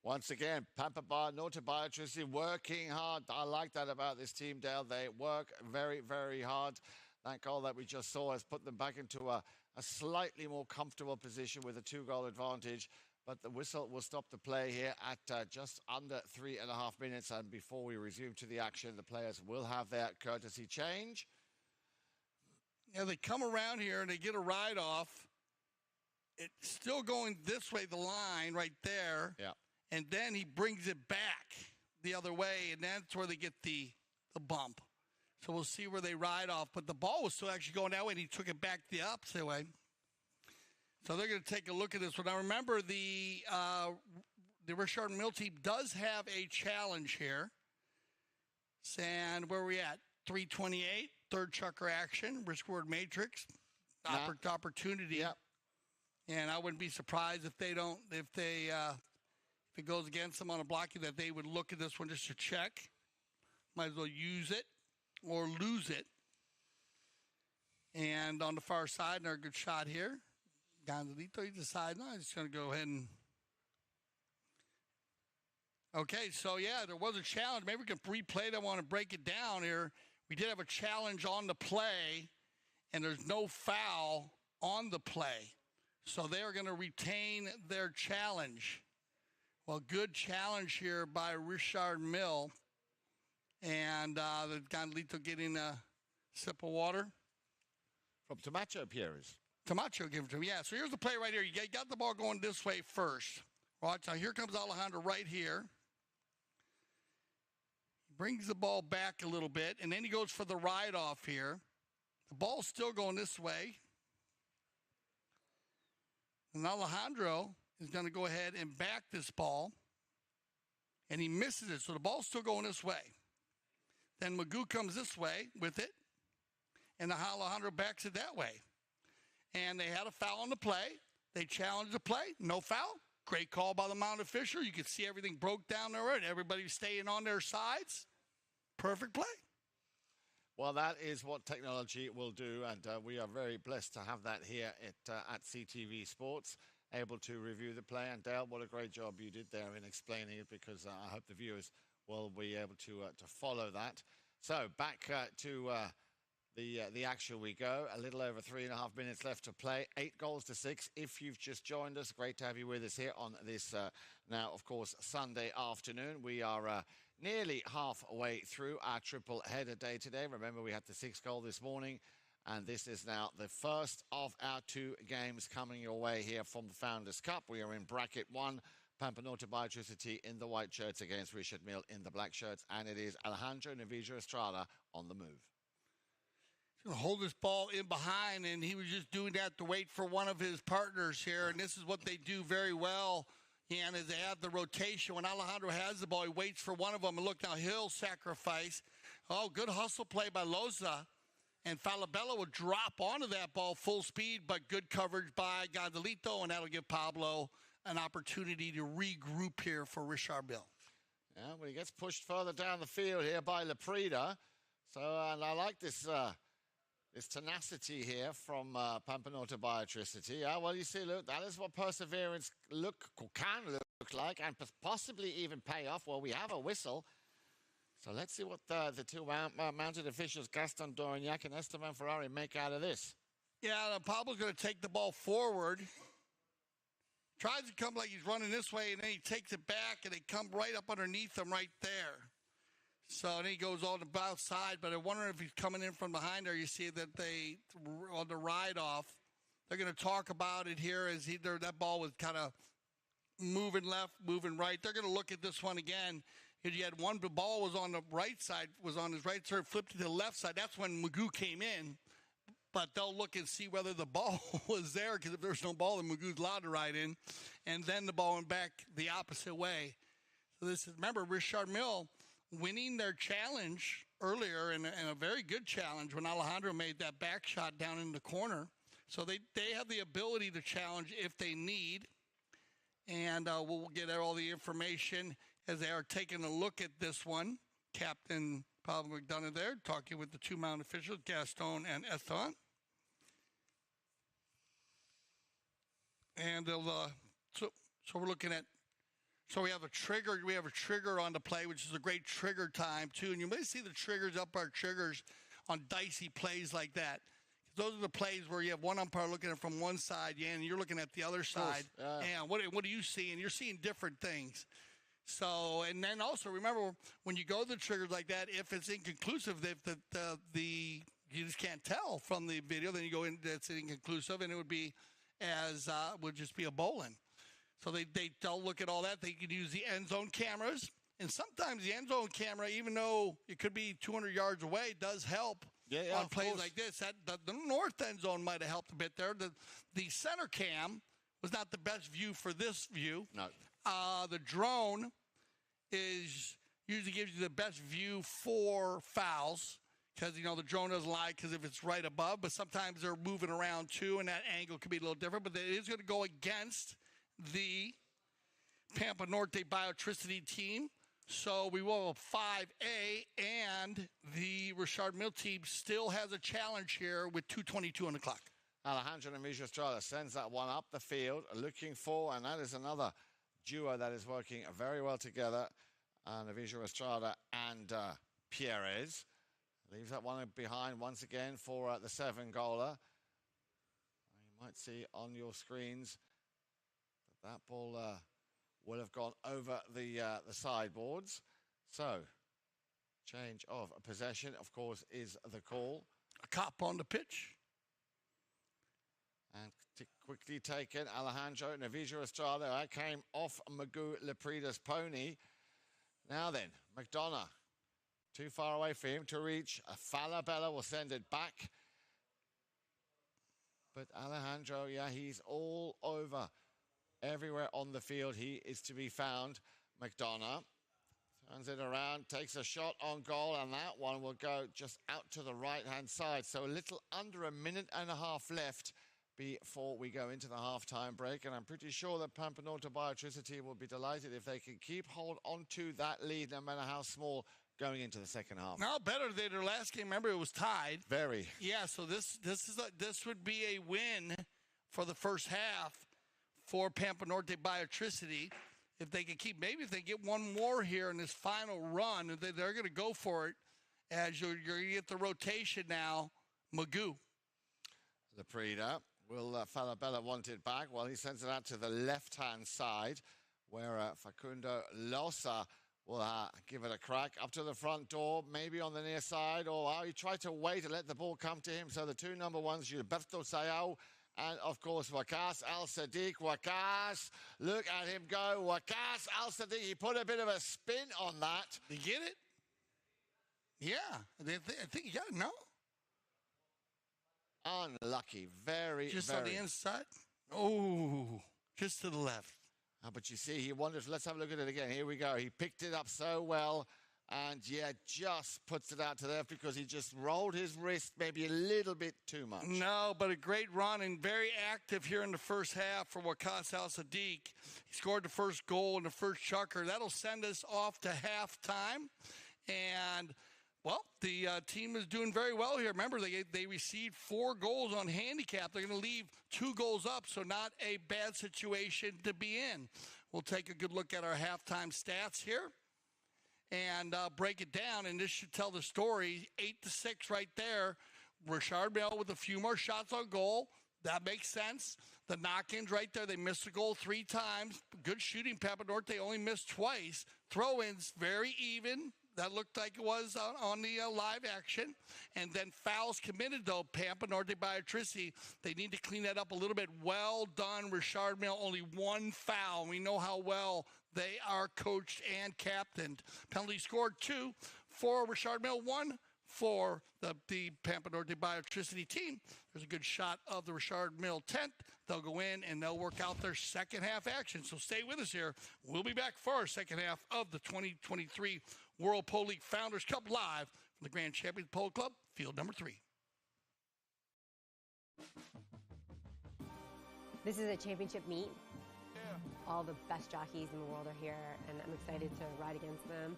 Once again, Pampa Norte Biotricity working hard. I like that about this team, Dale. They work very, very hard. That goal that we just saw has put them back into a slightly more comfortable position with a 2-goal advantage. But the whistle will stop the play here at just under 3.5 minutes. And before we resume to the action, the players will have their courtesy change. Yeah, they come around here and they get a ride off. It's still going this way, the line right there. Yeah. And then he brings it back the other way, and that's where they get the bump. So we'll see where they ride off. But the ball was still actually going that way, and he took it back the opposite way. So they're going to take a look at this one. Now, remember, the Richard Mille team does have a challenge here. And where are we at? 328, third chukker action, risk reward matrix, opportunity. Yep. And I wouldn't be surprised if if it goes against them on a blocking, that they would look at this one just to check. Might as well use it or lose it. And on the far side, another good shot here. Gonzalito, he decides, no, he's just going to go ahead and... Okay, so there was a challenge. Maybe we can replay that. I want to break it down here. We did have a challenge on the play, and there's no foul on the play. So they are going to retain their challenge. Well, good challenge here by Richard Mille. And the Gonzalito getting a sip of water. From Tamacho Pierres. Tamacho gave it to him. Yeah, so here's the play right here. You got the ball going this way first. Watch, now here comes Alejandro right here. He brings the ball back a little bit, and then he goes for the ride-off here. The ball's still going this way. And Alejandro is going to go ahead and back this ball. And he misses it, so the ball's still going this way. Then Magoo comes this way with it. And Alejandro backs it that way. And they had a foul on the play. They challenged the play. No foul. Great call by the mound official. You could see everything broke down there. Right? Everybody staying on their sides. Perfect play. Well, that is what technology will do, and we are very blessed to have that here at CTV Sports, able to review the play. And Dale, what a great job you did there in explaining it, because I hope the viewers will be able to follow that. So back to the action we go. A little over 3.5 minutes left to play. 8-6. If you've just joined us, great to have you with us here on this now, of course, Sunday afternoon. We are nearly halfway through our triple header day today. Remember, we had the 6th goal this morning, and this is now the first of our 2 games coming your way here from the Founders Cup. We are in bracket 1, Pampa Norte Biotricity in the white shirts against Richard Mille in the black shirts, and it is Alejandro Navidra Estrada on the move. He's going to hold this ball in behind, and he was just doing that to wait for one of his partners here, and this is what they do very well. And as they have the rotation, when Alejandro has the ball, he waits for one of them. And look, now he'll sacrifice. Oh, good hustle play by Loza. And Falabella will drop onto that ball full speed, but good coverage by Gonzalito, and that'll give Pablo an opportunity to regroup here for Richard Mille. Yeah, well, he gets pushed further down the field here by Leprida. So, and I like this this tenacity here from Pampa Norte Biotricity. Yeah, well, you see, look, that is what perseverance can look like, and possibly even pay off. Well, we have a whistle. So let's see what the two mounted officials, Gaston Dorignac and Esteban Ferrari, make out of this. Yeah, Pablo's going to take the ball forward. Tries to come like he's running this way, and then he takes it back, and they come right up underneath him right there. So then he goes on the outside, but I wonder if he's coming in from behind there. You see that they, on the ride-off, they're going to talk about it here as that ball was kind of moving left, moving right. They're going to look at this one again. You had one, the ball was on the right side, was on his right side, flipped to the left side. That's when Magoo came in. But they'll look and see whether the ball was there, because if there's no ball, then Magoo's allowed to ride in. And then the ball went back the opposite way. So this is, remember, Richard Mille winning their challenge earlier, in a very good challenge when Alejandro made that back shot down in the corner. So they have the ability to challenge if they need. And we'll get all the information as they are taking a look at this one. Captain Pablo McDonough there, talking with the two mount officials, Gaston and Esteban. And they'll, so we're looking at, so we have a trigger on the play, which is a great trigger time too. And you may see the triggers, umpire triggers on dicey plays like that. Those are the plays where you have one umpire looking at it from one side, and you're looking at the other side. And what are you seeing? You're seeing different things. So, and then also remember, when you go to the triggers like that, if it's inconclusive, if you just can't tell from the video, then you go in, that's inconclusive, and it would be would just be a bowling. So they'll look at all that. They can use the end zone cameras, and sometimes the end zone camera, even though it could be 200 yards away, does help on plays like this. The north end zone might have helped a bit there. The center cam was not the best view for this view. No. The drone usually gives you the best view for fouls, because, the drone doesn't lie because if it's right above, but sometimes they're moving around too, and that angle could be a little different. But it is going to go against the Pampa Norte Biotricity team. So we will have 5A, and the Richard Mille team still has a challenge here with 2:22 on the clock. Alejandro and Emilio Estrada sends that one up the field, looking for, and that is another duo that is working very well together. And Emilio Estrada and Pierres. Leaves that one behind once again for the 7-goaler. You might see on your screens that ball will have gone over the sideboards. So, change of possession, of course, is the call. A cop on the pitch. And quickly taken, Alejandro Navijo Estrada. That came off Magoo Leprida's pony. Now then, McDonough. Too far away for him to reach. Falabella will send it back. But Alejandro, yeah, he's all over. Everywhere on the field, he is to be found. McDonough turns it around, takes a shot on goal, and that one will go just out to the right-hand side. So a little under a minute and a half left before we go into the half-time break. And I'm pretty sure that Pampa Norte Biotricity will be delighted if they can keep hold on to that lead, no matter how small, going into the second half. Now better than their last game. Remember, it was tied. Very. Yeah, so this would be a win for the first half for Pampa Norte Biotricity. If they can keep, maybe if they get one more here in this final run, they're going to go for it. As you're going to get the rotation now, Magoo. Leprida will Falabella want it back. Well, he sends it out to the left-hand side, where Facundo Losa will give it a crack up to the front door, maybe on the near side, or he tried to wait and let the ball come to him. So the two number ones, Gilberto Sayao and, of course, Waqas Al-Sadiq. Waqas, look at him go. Waqas Al-Sadiq, he put a bit of a spin on that. Did you get it? Yeah, I think you got it, no? Unlucky, very, just very. On the inside? Oh, just to the left. But you see, he wonders. Let's have a look at it again. Here we go. He picked it up so well. And yeah, just puts it out to there because he just rolled his wrist maybe a little bit too much. No, but a great run and very active here in the first half for Waqas Al-Sadiq. He scored the first goal in the first chukker. That'll send us off to halftime. And, well, the team is doing very well here. Remember, they received 4 goals on handicap. They're going to leave 2 goals up, so not a bad situation to be in. We'll take a good look at our halftime stats here and break it down, and this should tell the story. 8-6 right there. Richard Mille with a few more shots on goal. That makes sense. The knock-ins right there, they missed the goal 3 times. Good shooting, Pampa Norte only missed twice. Throw-ins, very even. That looked like it was on the live action. And then fouls committed, though. Pampa Norte Biotricity, they need to clean that up a little bit. Well done, Richard Mille. Only 1 foul. We know how well they are coached and captained. Penalty scored 2 for Richard Mille, 1 for the Pampa Norte Biotricity team. There's a good shot of the Richard Mille tent. They'll go in and they'll work out their second half action. So stay with us here. We'll be back for our second half of the 2023 World Polo League Founders Cup live from the Grand Champions Polo Club, field number 3. This is a championship meet. All the best jockeys in the world are here, and I'm excited to ride against them.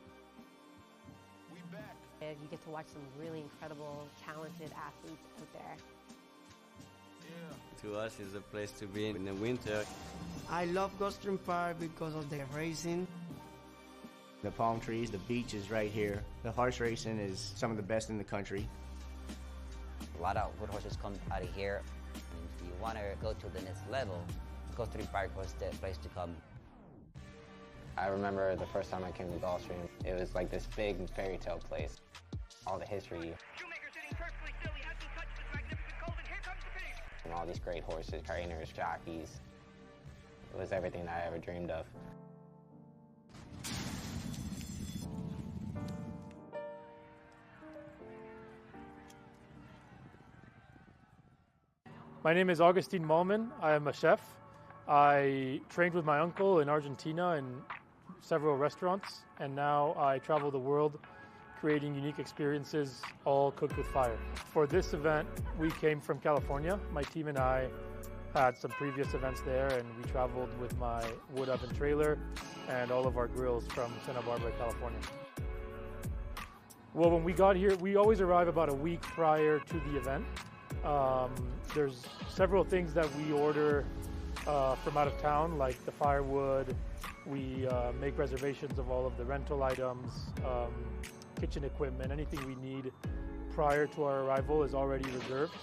We back. And you get to watch some really incredible, talented athletes out there. To us, it's a place to be in the winter. I love Gulfstream Park because of the racing. The palm trees, the beach is right here. The horse racing is some of the best in the country. A lot of good horses come out of here. And if you want to go to the next level, Gulfstream Park was the place to come. I remember the first time I came to Gulfstream, it was like this big fairy tale place. All the history. And all these great horses, trainers, jockeys. It was everything that I ever dreamed of. My name is Augustine Malman. I am a chef. I trained with my uncle in Argentina in several restaurants, and now I travel the world creating unique experiences, all cooked with fire. For this event, we came from California. My team and I had some previous events there, and we traveled with my wood oven trailer and all of our grills from Santa Barbara, California. Well, when we got here, we always arrive about a week prior to the event. There's several things that we order from out of town, like the firewood. We make reservations of all of the rental items, kitchen equipment, anything we need prior to our arrival is already reserved.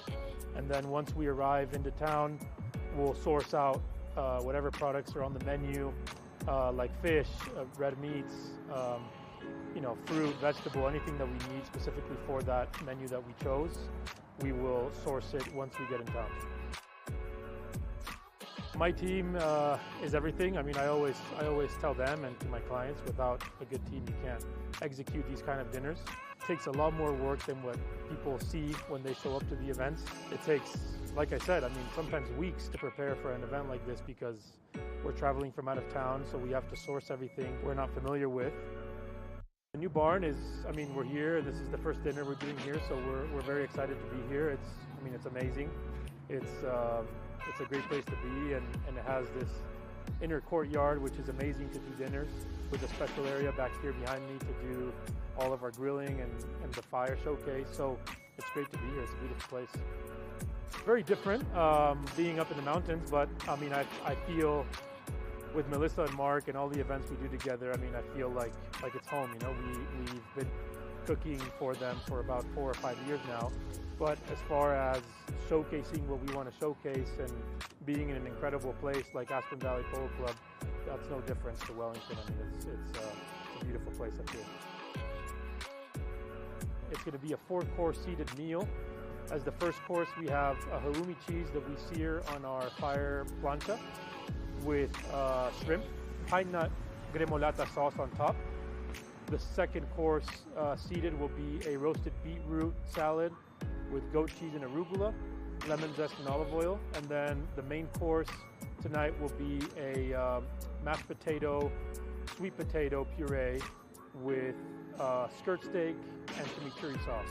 And then once we arrive into town, we'll source out whatever products are on the menu, like fish, red meats, fruit, vegetable, anything that we need specifically for that menu that we chose. We will source it once we get in town. My team is everything. I mean, I always tell them and to my clients, without a good team, you can't execute these kind of dinners. It takes a lot more work than what people see when they show up to the events. It takes, like I said, sometimes weeks to prepare for an event like this because we're traveling from out of town, so we have to source everything we're not familiar with. The new barn is, we're here. This is the first dinner we're doing here, so we're very excited to be here. It's amazing. It's a great place to be, and it has this inner courtyard, which is amazing to do dinners, with a special area back here behind me to do all of our grilling and the fire showcase. So it's great to be here. It's a beautiful place. Very different being up in the mountains, but I feel with Melissa and Mark and all the events we do together, I feel like it's home. We've been cooking for them for about 4 or 5 years now. But as far as showcasing what we want to showcase and being in an incredible place like Aspen Valley Polo Club, that's no different to Wellington. It's a beautiful place up here. It's going to be a 4-course seated meal. As the first course, we have a halloumi cheese that we sear on our fire plancha with shrimp, pine nut gremolata sauce on top. The second course seated will be a roasted beetroot salad with goat cheese and arugula, lemon zest and olive oil. And then the main course tonight will be a mashed potato, sweet potato puree with skirt steak, and chimichurri sauce.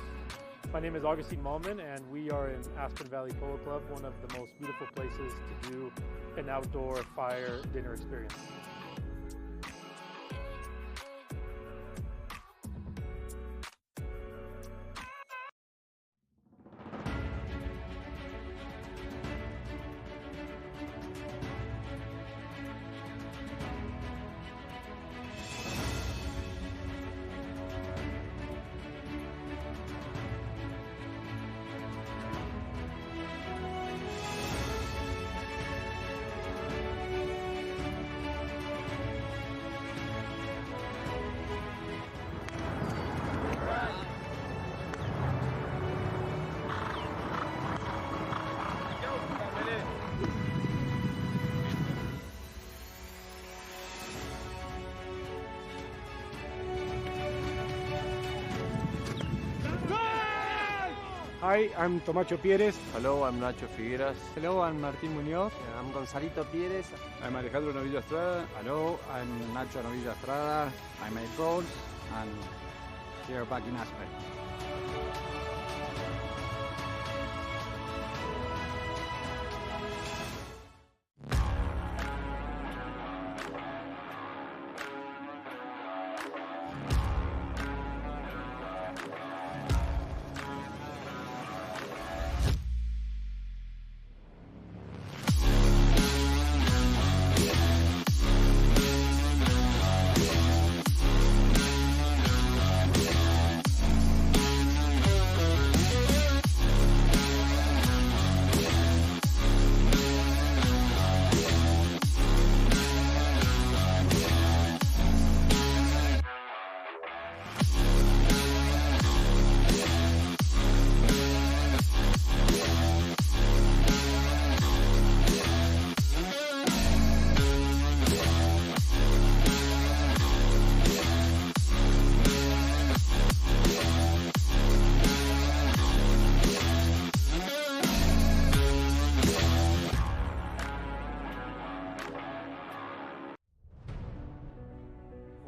My name is Augustine Malman, and we are in Aspen Valley Polo Club, one of the most beautiful places to do an outdoor fire dinner experience. Hi, I'm Tomacho Pieres. Hello, I'm Nacho Figueras. Hello, I'm Martín Muñoz. I'm Gonzalito Pieres. I'm Alejandro Novillo Estrada. Hello, I'm Nacho Novillo Estrada. I made goals and here back in Aspen.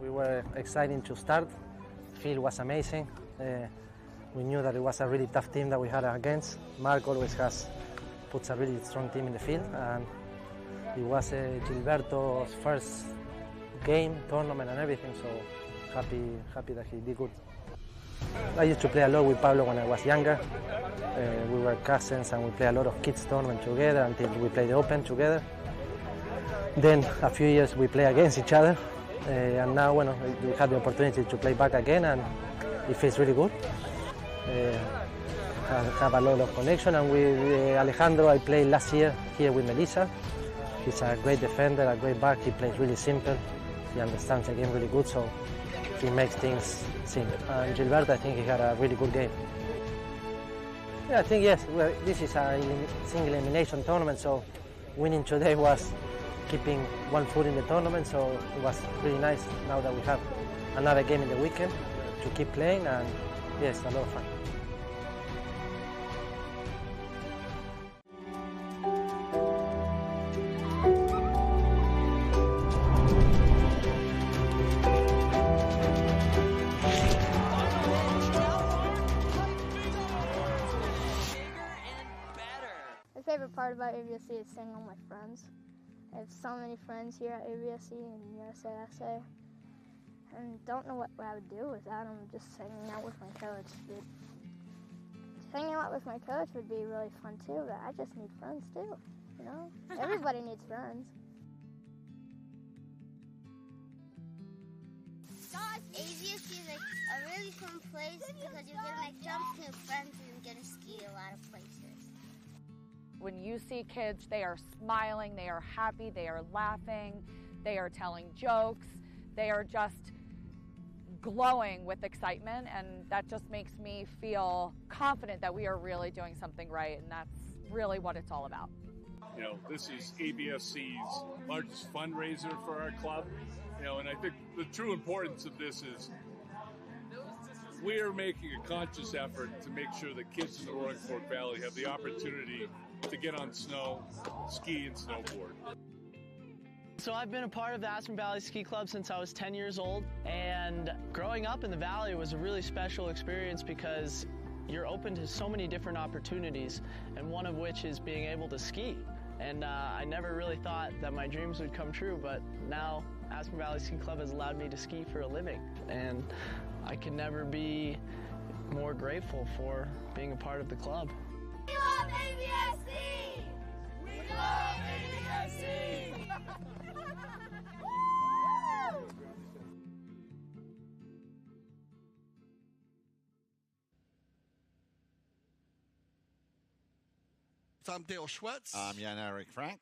We were excited to start. The field was amazing. We knew that it was a really tough team that we had against. Mark always puts a really strong team in the field, and it was Gilberto's first game, tournament and everything, so happy that he did good. I used to play a lot with Pablo when I was younger. We were cousins and we played a lot of kids tournament together until we played the Open together. Then a few years we play against each other. And now, we had the opportunity to play back again, and it feels really good. Have a lot of connection, and with Alejandro, I played last year here with Melissa. He's a great defender, a great back. He plays really simple. He understands the game really good, so he makes things simple. And Gilberto, I think he had a really good game. Yeah, I think yes. Well, this is a single elimination tournament, so winning today was keeping one foot in the tournament, so it was really nice now that we have another game in the weekend to keep playing, and yes, a lot of fun. My favorite part about AVSC is seeing all my friends. I have so many friends here at AVSC and USASA, and don't know what I would do without them. Just hanging out with my coach. Hanging out with my coach would be really fun too, but I just need friends too, you know? Everybody needs friends. AVSC is like a really fun place because you get like jump to friends and get to ski a lot of places. When you see kids, they are smiling, they are happy, they are laughing, they are telling jokes, they are just glowing with excitement, and that just makes me feel confident that we are really doing something right, and that's really what it's all about. You know, this is AVSC's largest fundraiser for our club, you know, and I think the true importance of this is we're making a conscious effort to make sure that kids in the Roaring Fork Valley have the opportunity to get on snow, ski, and snowboard. So I've been a part of the Aspen Valley Ski Club since I was 10 years old, and growing up in the valley was a really special experience because you're open to so many different opportunities, and one of which is being able to ski. And I never really thought that my dreams would come true, but now Aspen Valley Ski Club has allowed me to ski for a living, and I can never be more grateful for being a part of the club. We love AVSC! We love AVSC! I'm Dale Schwetz. I'm Jan-Erik Frank.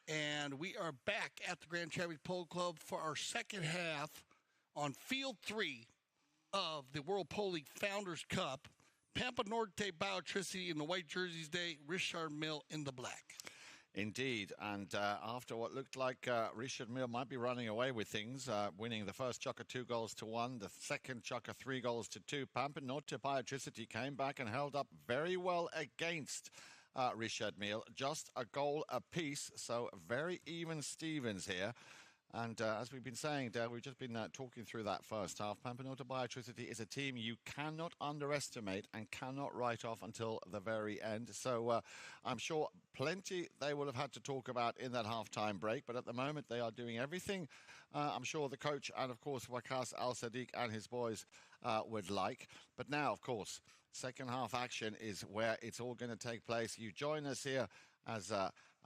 And we are back at the Grand Champions Polo Club for our second half on Field 3 of the World Polo League Founders Cup. Pampa, Norte, Biotricity in the white jerseys day, Richard Mille in the black. Indeed, and after what looked like Richard Mille might be running away with things, winning the first chukker 2-1, the second chukker 3-2, Pampa, Norte, Biotricity came back and held up very well against Richard Mille, just a goal apiece, so very even Stevens here. And as we've been saying, Dale, we've just been talking through that first half. Pampa Norte Biotricity is a team you cannot underestimate and cannot write off until the very end. So I'm sure plenty they will have had to talk about in that halftime break. But at the moment, they are doing everything I'm sure the coach and, of course, Waqas Al-Sadiq and his boys would like. But now, of course, second half action is where it's all going to take place. You join us here as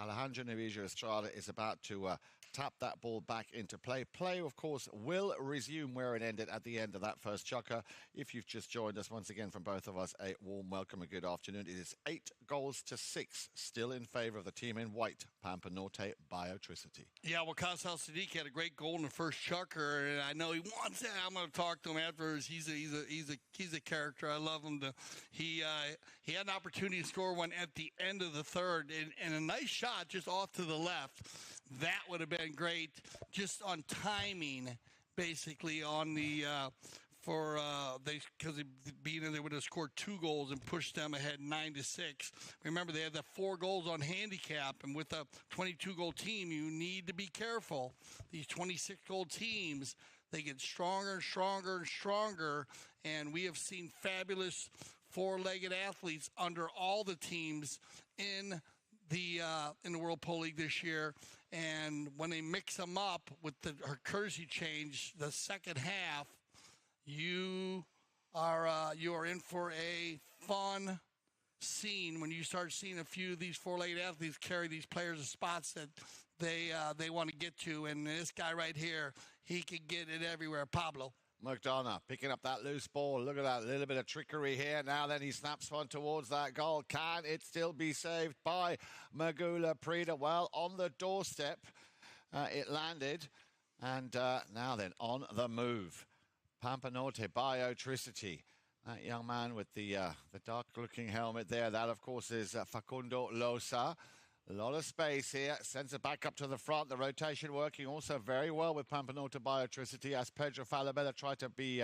Alejandro Navijo Estrada is about to tap that ball back into play. Play, of course, will resume where it ended at the end of that first chukker. If you've just joined us, once again, from both of us, a warm welcome and good afternoon. It is 8-6, still in favor of the team in white, Pampa Norte Biotricity. Yeah, Waqas Al-Sadiq had a great goal in the first chukker, and I know he wants it. I'm going to talk to him afterwards. He's a character. I love him. He had an opportunity to score one at the end of the third, and a nice shot just off to the left. That would have been great, just on timing, basically on the because they would have scored 2 goals and pushed them ahead 9-6. Remember, they had the 4 goals on handicap, and with a 22-goal team, you need to be careful. These 26-goal teams, they get stronger and stronger and stronger, and we have seen fabulous four-legged athletes under all the teams in the World Polo League this year. And when they mix them up with her courtesy change, the second half, you are in for a fun scene when you start seeing a few of these four-legged athletes carry these players to spots that they want to get to. And this guy right here, he can get it everywhere. Pablo McDonough picking up that loose ball. Look at that little bit of trickery here. Now then he snaps one towards that goal. Can it still be saved by Magula Prida? Well, on the doorstep it landed. And now then on the move. Pampa Norte Biotricity. That young man with the dark-looking helmet there. That, of course, is Facundo Losa. A lot of space here. Sends it back up to the front. The rotation working also very well with Pampa Norte Biotricity as Pedro Falabella tried to be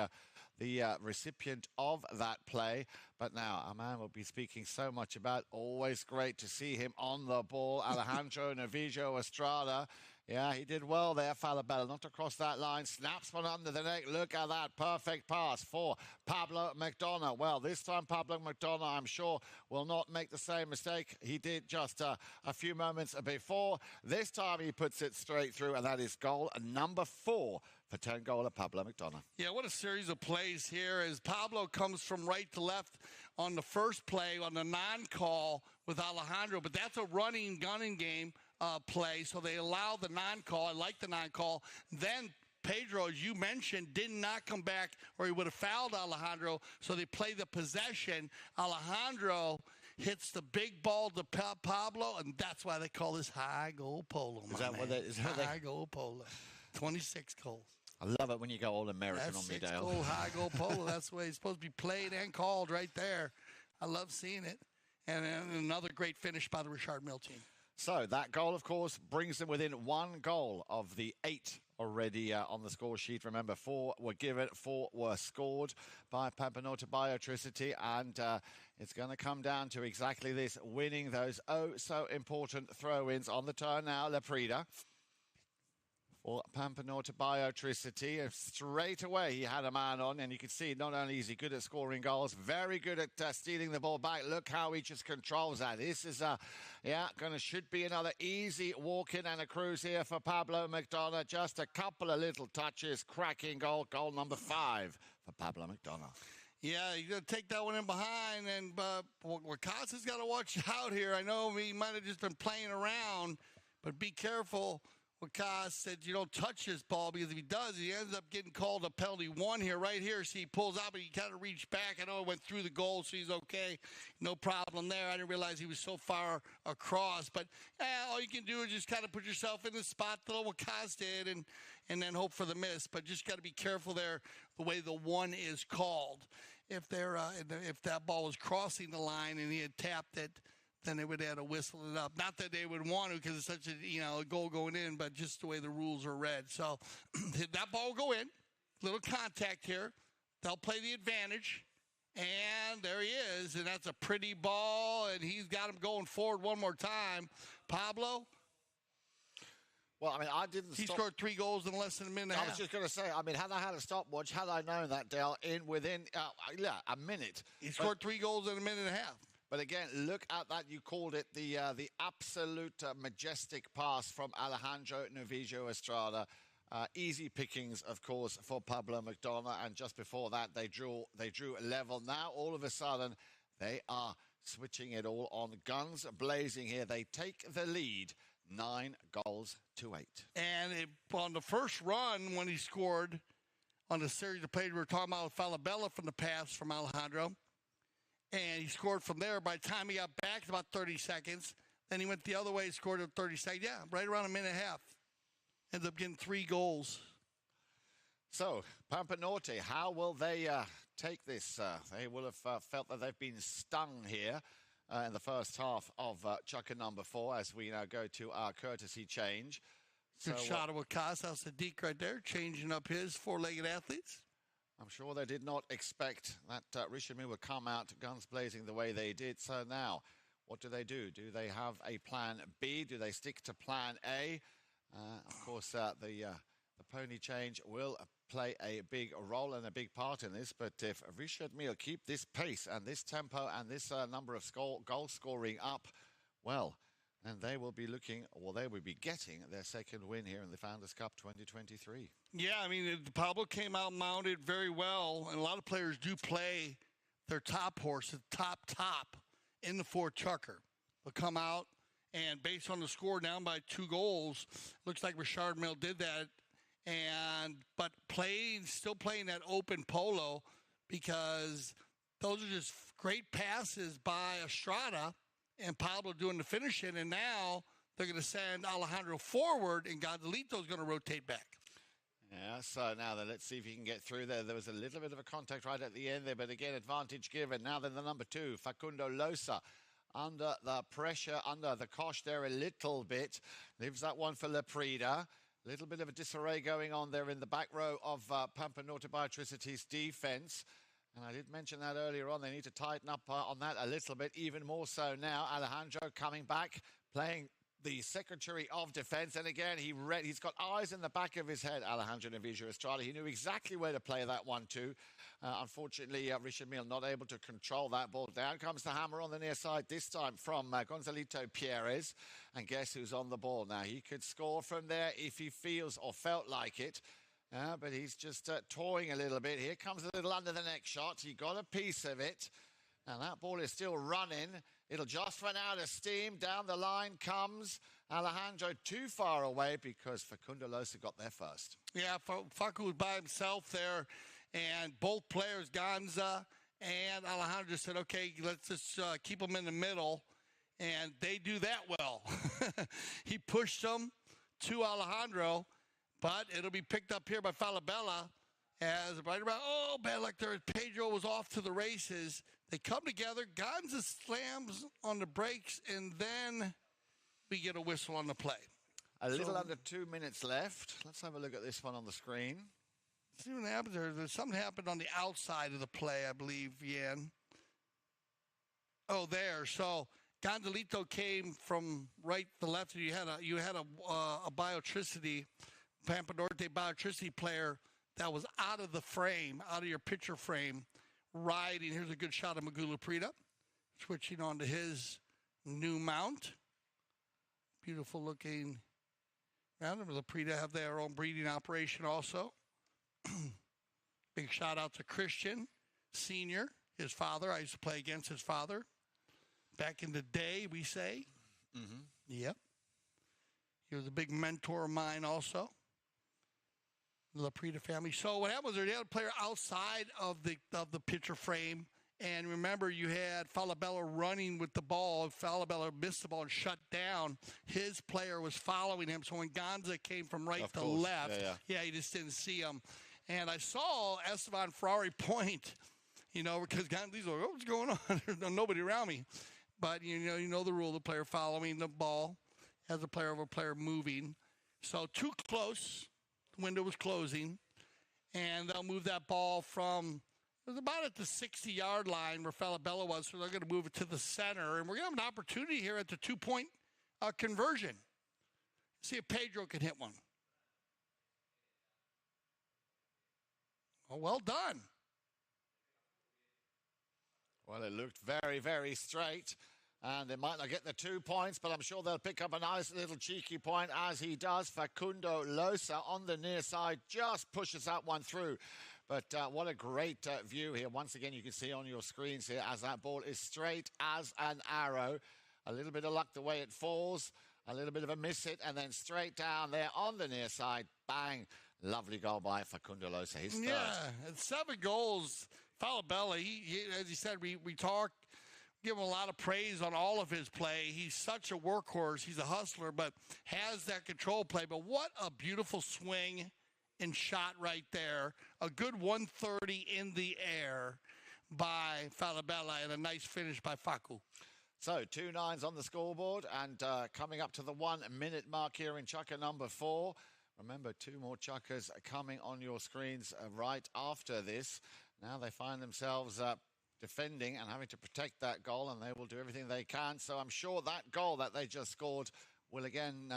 the recipient of that play. But now a man will be speaking so much about. Always great to see him on the ball. Alejandro Navijo Estrada. Yeah, he did well there, Falabella. Not across that line. Snaps one under the neck. Look at that. Perfect pass for Pablo McDonough. Well, this time Pablo McDonough, I'm sure, will not make the same mistake he did just a few moments before. This time he puts it straight through, and that is goal number 4 for 10-goaler Pablo McDonough. Yeah, what a series of plays here as Pablo comes from right to left on the first play on the non-call with Alejandro. But that's a running, gunning game. Play, so they allow the non-call. I like the non-call. Then Pedro, as you mentioned, did not come back or he would have fouled Alejandro, so they play the possession. Alejandro hits the big ball to Pablo, and that's why they call this high goal polo. Is that what they... High goal polo. 26 goals. I love it when you go all American on me, Dale. 6-goal high goal polo. That's the way it's supposed to be played and called right there. I love seeing it. And another great finish by the Richard Mille team. So that goal, of course, brings them within 1 goal of the 8 already on the score sheet. Remember, 4 were given, 4 were scored by Pampa Norte Biotricity, and it's going to come down to exactly this, winning those so important throw-ins on the turn now. Leprida. for Pampa Norte Biotricity. Straight away, he had a man on, and you can see not only is he good at scoring goals, very good at stealing the ball back. Look how he just controls that. This is should be another easy walk-in and a cruise here for Pablo McDonough. Just a couple of little touches, cracking goal number 5 for Pablo McDonough. Yeah, you got to take that one in behind, and Wakasa's got to watch out here. I know he might have just been playing around, but be careful. Wakasa said you don't touch this ball, because if he does, he ends up getting called a penalty 1 here, right here. See, he pulls out, but he kind of reached back. I know it went through the goal, so he's okay. No problem there. I didn't realize he was so far across. But all you can do is just kind of put yourself in the spot that Wakasa did and then hope for the miss. But just got to be careful there the way the 1 is called. If that ball was crossing the line and he had tapped it, then they would have to whistle it up. Not that they would want to, because it's such a goal going in, but just the way the rules are read. So that ball will go in. Little contact here. They'll play the advantage. And there he is. And that's a pretty ball. And he's got him going forward one more time. Pablo? Well, I mean, I didn't He scored 3 goals in less than a minute and a half. I was just going to say, I mean, had I had a stopwatch, had I known that, Dale, within a minute. He scored 3 goals in a minute and a half. But again, look at that. You called it the absolute majestic pass from Alejandro Novillo Estrada. Easy pickings, of course, for Pablo McDonough. And just before that, they drew level. Now, all of a sudden, they are switching it all on. Guns blazing here. They take the lead, 9 goals to 8. And on the first run, when he scored on the series of plays, we were talking about Falabella from the pass from Alejandro. And he scored from there. By the time he got back, it's about 30 seconds. Then he went the other way, scored at 30 seconds. Yeah, right around a minute and a half. Ends up getting 3 goals. So, Pampa Norte, how will they take this? They will have felt that they've been stung here in the first half of chukker number 4, as we now go to our courtesy change. Good shot of Wakasa Sadiq right there, changing up his 4-legged athletes. I'm sure they did not expect that Richemont would come out guns blazing the way they did. So now, what do? Do they have a plan B? Do they stick to plan A? Of course, the pony change will play a big role and a big part in this. But if Richemont keep this pace and this tempo and this number of goal scoring up, well, and they will be they will be getting their second win here in the Founders Cup 2023. Yeah, I mean, Pablo came out mounted very well, and a lot of players do play their top horse, the top in the 4 chukker. They'll come out, and based on the score down by 2 goals, looks like Richard Mille did that, but still playing that open polo, because those are just great passes by Estrada, and Pablo doing the finishing, and now they're going to send Alejandro forward, and Gonzalito's going to rotate back. Yeah, so now then, let's see if he can get through there. There was a little bit of a contact right at the end there, but again, advantage given. Now then, the number 2, Facundo Losa, under the pressure, under the cosh there a little bit. Leaves that one for Leprida. A little bit of a disarray going on there in the back row of Pampa Norte Biotricity's defense. And I did mention that earlier on. They need to tighten up on that a little bit, even more so now. Alejandro coming back, playing the Secretary of Defense. And again, he's got eyes in the back of his head, Alejandro Novillo Estrada. He knew exactly where to play that one too. Unfortunately, Richemont not able to control that ball. Down comes the hammer on the near side, this time from Gonzalito Pierres. And guess who's on the ball now? He could score from there if he feels or felt like it. But he's just toying a little bit. Here comes a little under the neck shot. He got a piece of it. And that ball is still running. It'll just run out of steam. Down the line comes Alejandro, too far away because Facundo Losa got there first. Yeah, Facu was by himself there. And both players, Gonza and Alejandro, said, okay, let's just keep them in the middle. And they do that well. He pushed them to Alejandro. But it'll be picked up here by Falabella as right around, bad luck there. Pedro was off to the races. They come together. Gonza slams on the brakes, and then we get a whistle on the play. A little under 2 minutes left. Let's have a look at this one on the screen. See what happens there. There's something happened on the outside of the play, I believe, Yan. Oh, there. So Gonzalito came from right to left. You had a Biotricity Pampa Norte Biotricity player that was out of the frame, out of your picture frame, riding. Here's a good shot of Magoo Laprida, switching on to his new mount. Beautiful looking mount. Laprida have their own breeding operation also. Big shout out to Christian Sr., his father. I used to play against his father back in the day, we say. Mm-hmm. Yep. He was a big mentor of mine also. The Laprida family. So what happened was they had a player outside of the picture frame. And remember, you had Falabella running with the ball. Falabella missed the ball and shut down. His player was following him. So when Gonza came from right to left, he just didn't see him. And I saw Esteban Ferrari point, because Gonza's like, what's going on? There's nobody around me. But, you know the rule, the player following the ball as a player over player moving. So too close. The window was closing. And they'll move that ball from, it was about at the 60-yard line where Falabella was, so they're going to move it to the center. And we're going to have an opportunity here at the two-point conversion. See if Pedro can hit one. Oh, well done. Well, it looked very, very straight. And they might not get the 2 points, but I'm sure they'll pick up a nice little cheeky point as he does. Facundo Losa on the near side just pushes that one through. But what a great view here. Once again, you can see on your screens here as that ball is straight as an arrow. A little bit of luck the way it falls, a little bit of a miss hit, and then straight down there on the near side. Bang. Lovely goal by Facundo Losa. His third. Yeah, and 7 goals. Falabella, he, as he said, we talked, give him a lot of praise on all of his play. He's such a workhorse. He's a hustler, but has that control play. But what a beautiful swing and shot right there. A good 130 in the air by Falabella and a nice finish by Facu. So 2 9s on the scoreboard and coming up to the 1 minute mark here in chukker number 4. Remember, 2 more chukkers coming on your screens right after this. Now they find themselves defending and having to protect that goal, and they will do everything they can. So I'm sure that goal that they just scored will again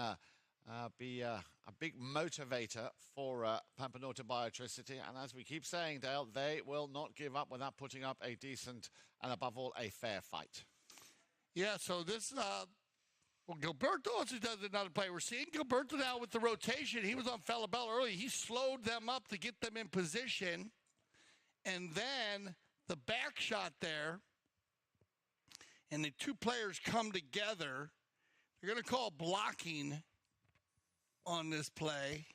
be a big motivator for Pampa Norte Biotricity. And as we keep saying, Dale, they will not give up without putting up a decent and, above all, a fair fight. Yeah, so this, well, Gilberto also does another play. We're seeing Gilberto now with the rotation. He was on Falabella early. He slowed them up to get them in position. And then the back shot there, and the 2 players come together. They're going to call blocking on this play.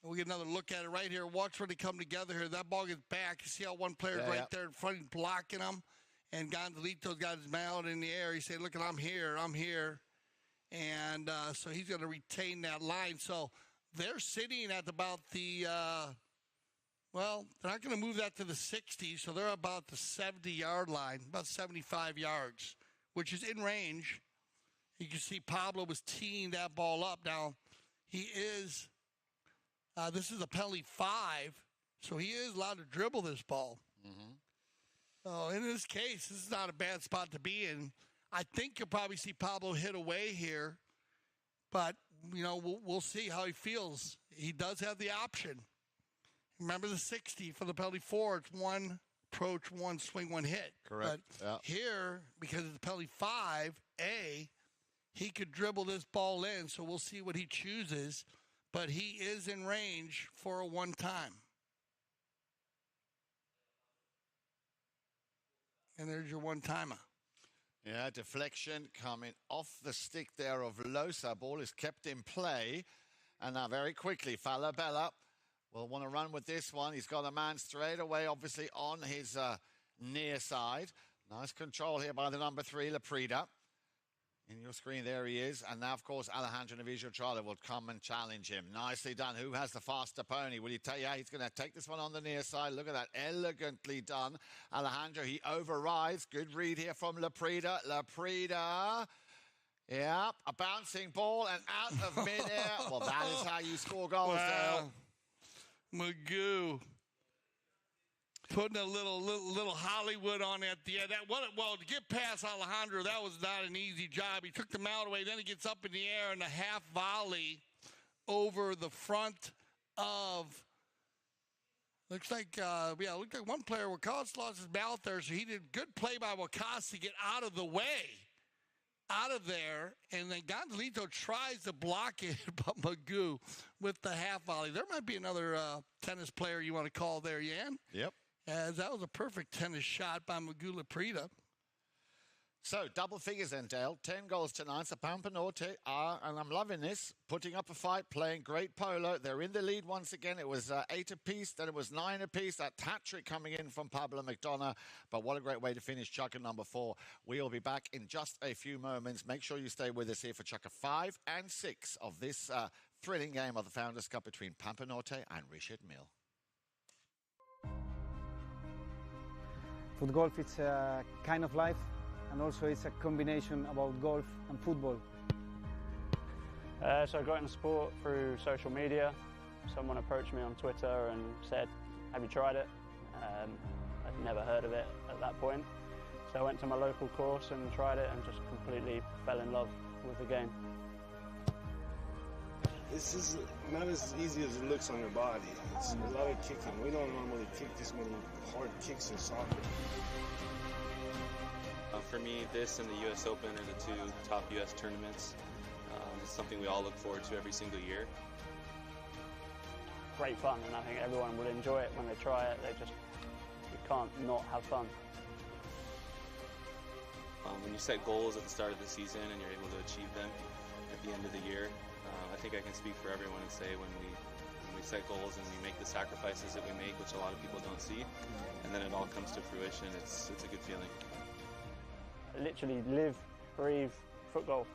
And we'll get another look at it right here. Watch when they come together here. That ball gets back. You see how one player's right there in front, he's blocking them. And Gonzalito's got his mouth in the air. He said, look, I'm here. And so he's going to retain that line. So they're sitting at about the, well, they're not going to move that to the 60, so they're about the 70-yard line, about 75 yards, which is in range. You can see Pablo was teeing that ball up. Now, he is, this is a penalty 5, so he is allowed to dribble this ball. Mm-hmm. So in this case, this is not a bad spot to be in. I think you'll probably see Pablo hit away here, but, we'll see how he feels. He does have the option. Remember the 60 for the penalty 4. It's 1 approach, 1 swing, 1 hit. Correct. But here, because it's the penalty 5A, he could dribble this ball in, so we'll see what he chooses. But he is in range for a one-time. And there's your one-timer. Yeah, deflection coming off the stick there of Losa. Ball is kept in play. And now very quickly, Falabella will want to run with this one. He's got a man straight away, obviously, on his near side. Nice control here by the number 3, Laprida. In your screen, there he is. And now, of course, Alejandro Navijo-Trala will come and challenge him. Nicely done. Who has the faster pony? Will he tell you? Yeah, he's going to take this one on the near side. Look at that. Elegantly done. Alejandro, he overrides. Good read here from Laprida. Laprida. Yeah, a bouncing ball and out of midair. Well, that is how you score goals, Dale. Magoo. Putting a little Hollywood on at the end. Well, to get past Alejandro, that was not an easy job. He took the mount away. Then he gets up in the air and a half volley over the front of, looks like one player, Wakas, lost his mouth there, so he did good play by Wakas to get out of the way, out of there, and then Gonzalito tries to block it, but Magoo with the half volley. There might be another tennis player you want to call there, Yan. Yep. As that was a perfect tennis shot by Magoo Laprida. So, double figures then, Dale. 10 goals tonight. So Pampa Norte are, and I'm loving this, putting up a fight, playing great polo. They're in the lead once again. It was 8 apiece, then it was 9 apiece. That hat-trick coming in from Pablo McDonough. But what a great way to finish chukker number 4. We'll be back in just a few moments. Make sure you stay with us here for chukker 5 and 6 of this thrilling game of the Founders Cup between Pampa Norte and Richard Mille. Foot golf is a kind of life. And also it's a combination about golf and football. So I got into sport through social media. Someone approached me on Twitter and said, have you tried it? I'd never heard of it at that point. So I went to my local course and tried it and just completely fell in love with the game. This is not as easy as it looks on your body. It's a lot of kicking. We don't normally kick this many hard kicks in soccer. For me, this and the U.S. Open are the 2 top U.S. tournaments. It's something we all look forward to every single year. Great fun, and I think everyone will enjoy it when they try it. You can't not have fun. When you set goals at the start of the season and you're able to achieve them at the end of the year, I think I can speak for everyone and say when we set goals and we make the sacrifices that we make, which a lot of people don't see, and then it all comes to fruition, it's a good feeling. Literally live, breathe, foot golf.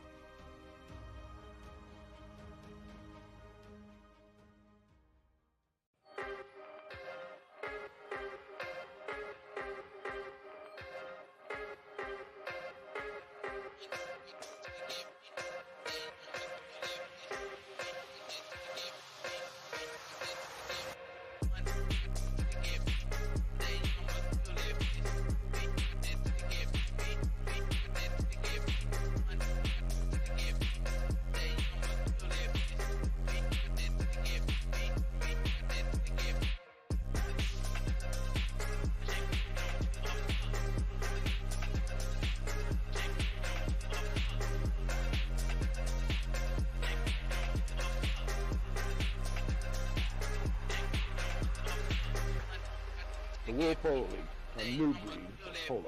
Polo League, a new breed of polo.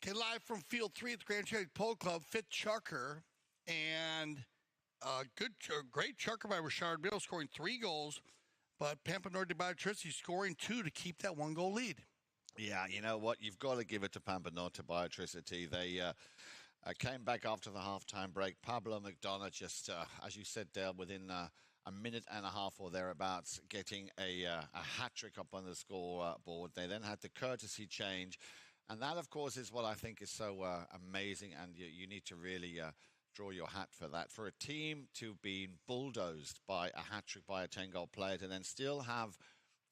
Okay, live from Field 3 at the Grand Cherry Polo Club, Fit Chukker, and great chukker by Richard Mille, scoring 3 goals, but Pampa Norte Biotricity scoring 2 to keep that 1-goal lead. Yeah, you know what? You've got to give it to Pampa Norte Biotricity. They came back after the halftime break. Pablo McDonough just, as you said, Dale, within a minute and a half or thereabouts, getting a hat-trick up on the scoreboard. They then had the courtesy change. And that, of course, is what I think is so amazing. And you need to really draw your hat for that. For a team to be bulldozed by a hat-trick by a 10-goal player, to then still have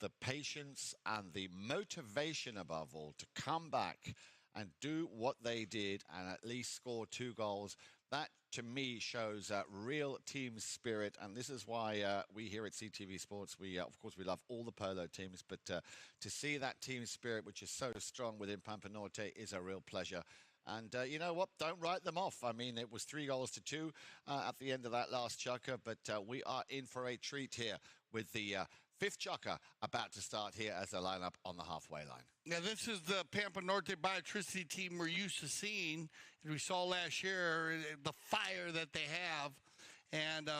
the patience and the motivation, above all, to come back and do what they did and at least score 2 goals, that, to me, shows real team spirit. And this is why we here at CTV Sports, of course, we love all the polo teams, but to see that team spirit, which is so strong within Pampa Norte, is a real pleasure. And you know what? Don't write them off. I mean, it was 3 goals to 2 at the end of that last chukker, but we are in for a treat here with the 5th chukker about to start here as a lineup on the halfway line. Now, this is the Pampa Norte Biotricity team we're used to seeing. We saw last year the fire that they have. And,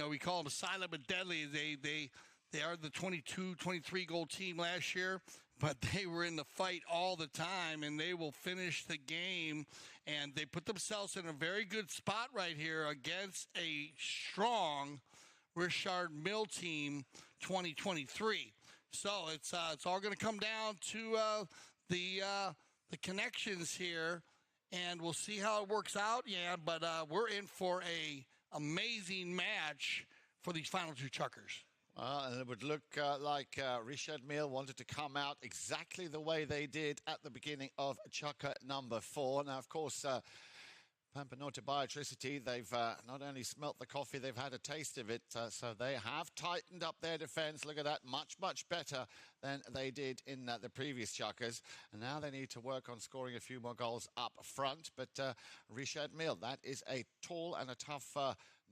we call it silent but deadly. They are the 22, 23-goal team last year, but they were in the fight all the time, and they will finish the game. And they put themselves in a very good spot right here against a strong Richard Mille team 2023. So it's all going to come down to the connections here, and we'll see how it works out. Yeah, but we're in for a amazing match for these final 2 chukkers. And it would look like Richard Mille wanted to come out exactly the way they did at the beginning of chukker number 4. Now, of course, Pampa Norte Biotricity, they've not only smelt the coffee, they've had a taste of it, so they have tightened up their defence. Look at that, much, much better than they did in the previous chukkers. And now they need to work on scoring a few more goals up front. But Richard Mille, that is a tall and a tough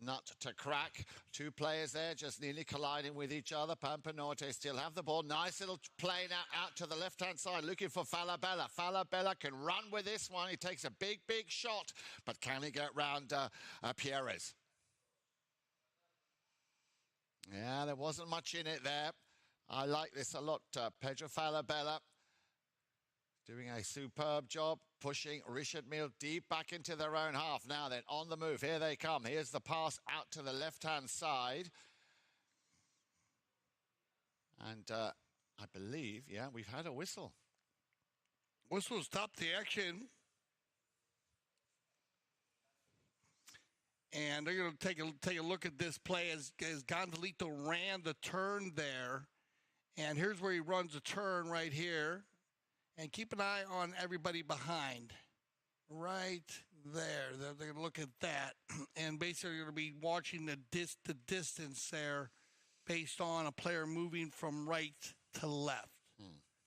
nut to crack. Two players there just nearly colliding with each other. Pampa Norte still have the ball. Nice little play now out to the left-hand side, looking for Falabella. Falabella can run with this one. He takes a big, big shot, but can he get round Pierres? Yeah, there wasn't much in it there. I like this a lot. Pedro Falabella doing a superb job, pushing Richard Mille deep back into their own half. Now then, on the move, here they come. Here's the pass out to the left-hand side. And I believe, yeah, we've had a whistle. Whistle stopped the action. And they're going to take a look at this play as Gonzalito ran the turn there. And here's where he runs a turn right here. And keep an eye on everybody behind. Right there. They're going to look at that. And basically you're going to be watching the distance there based on a player moving from right to left.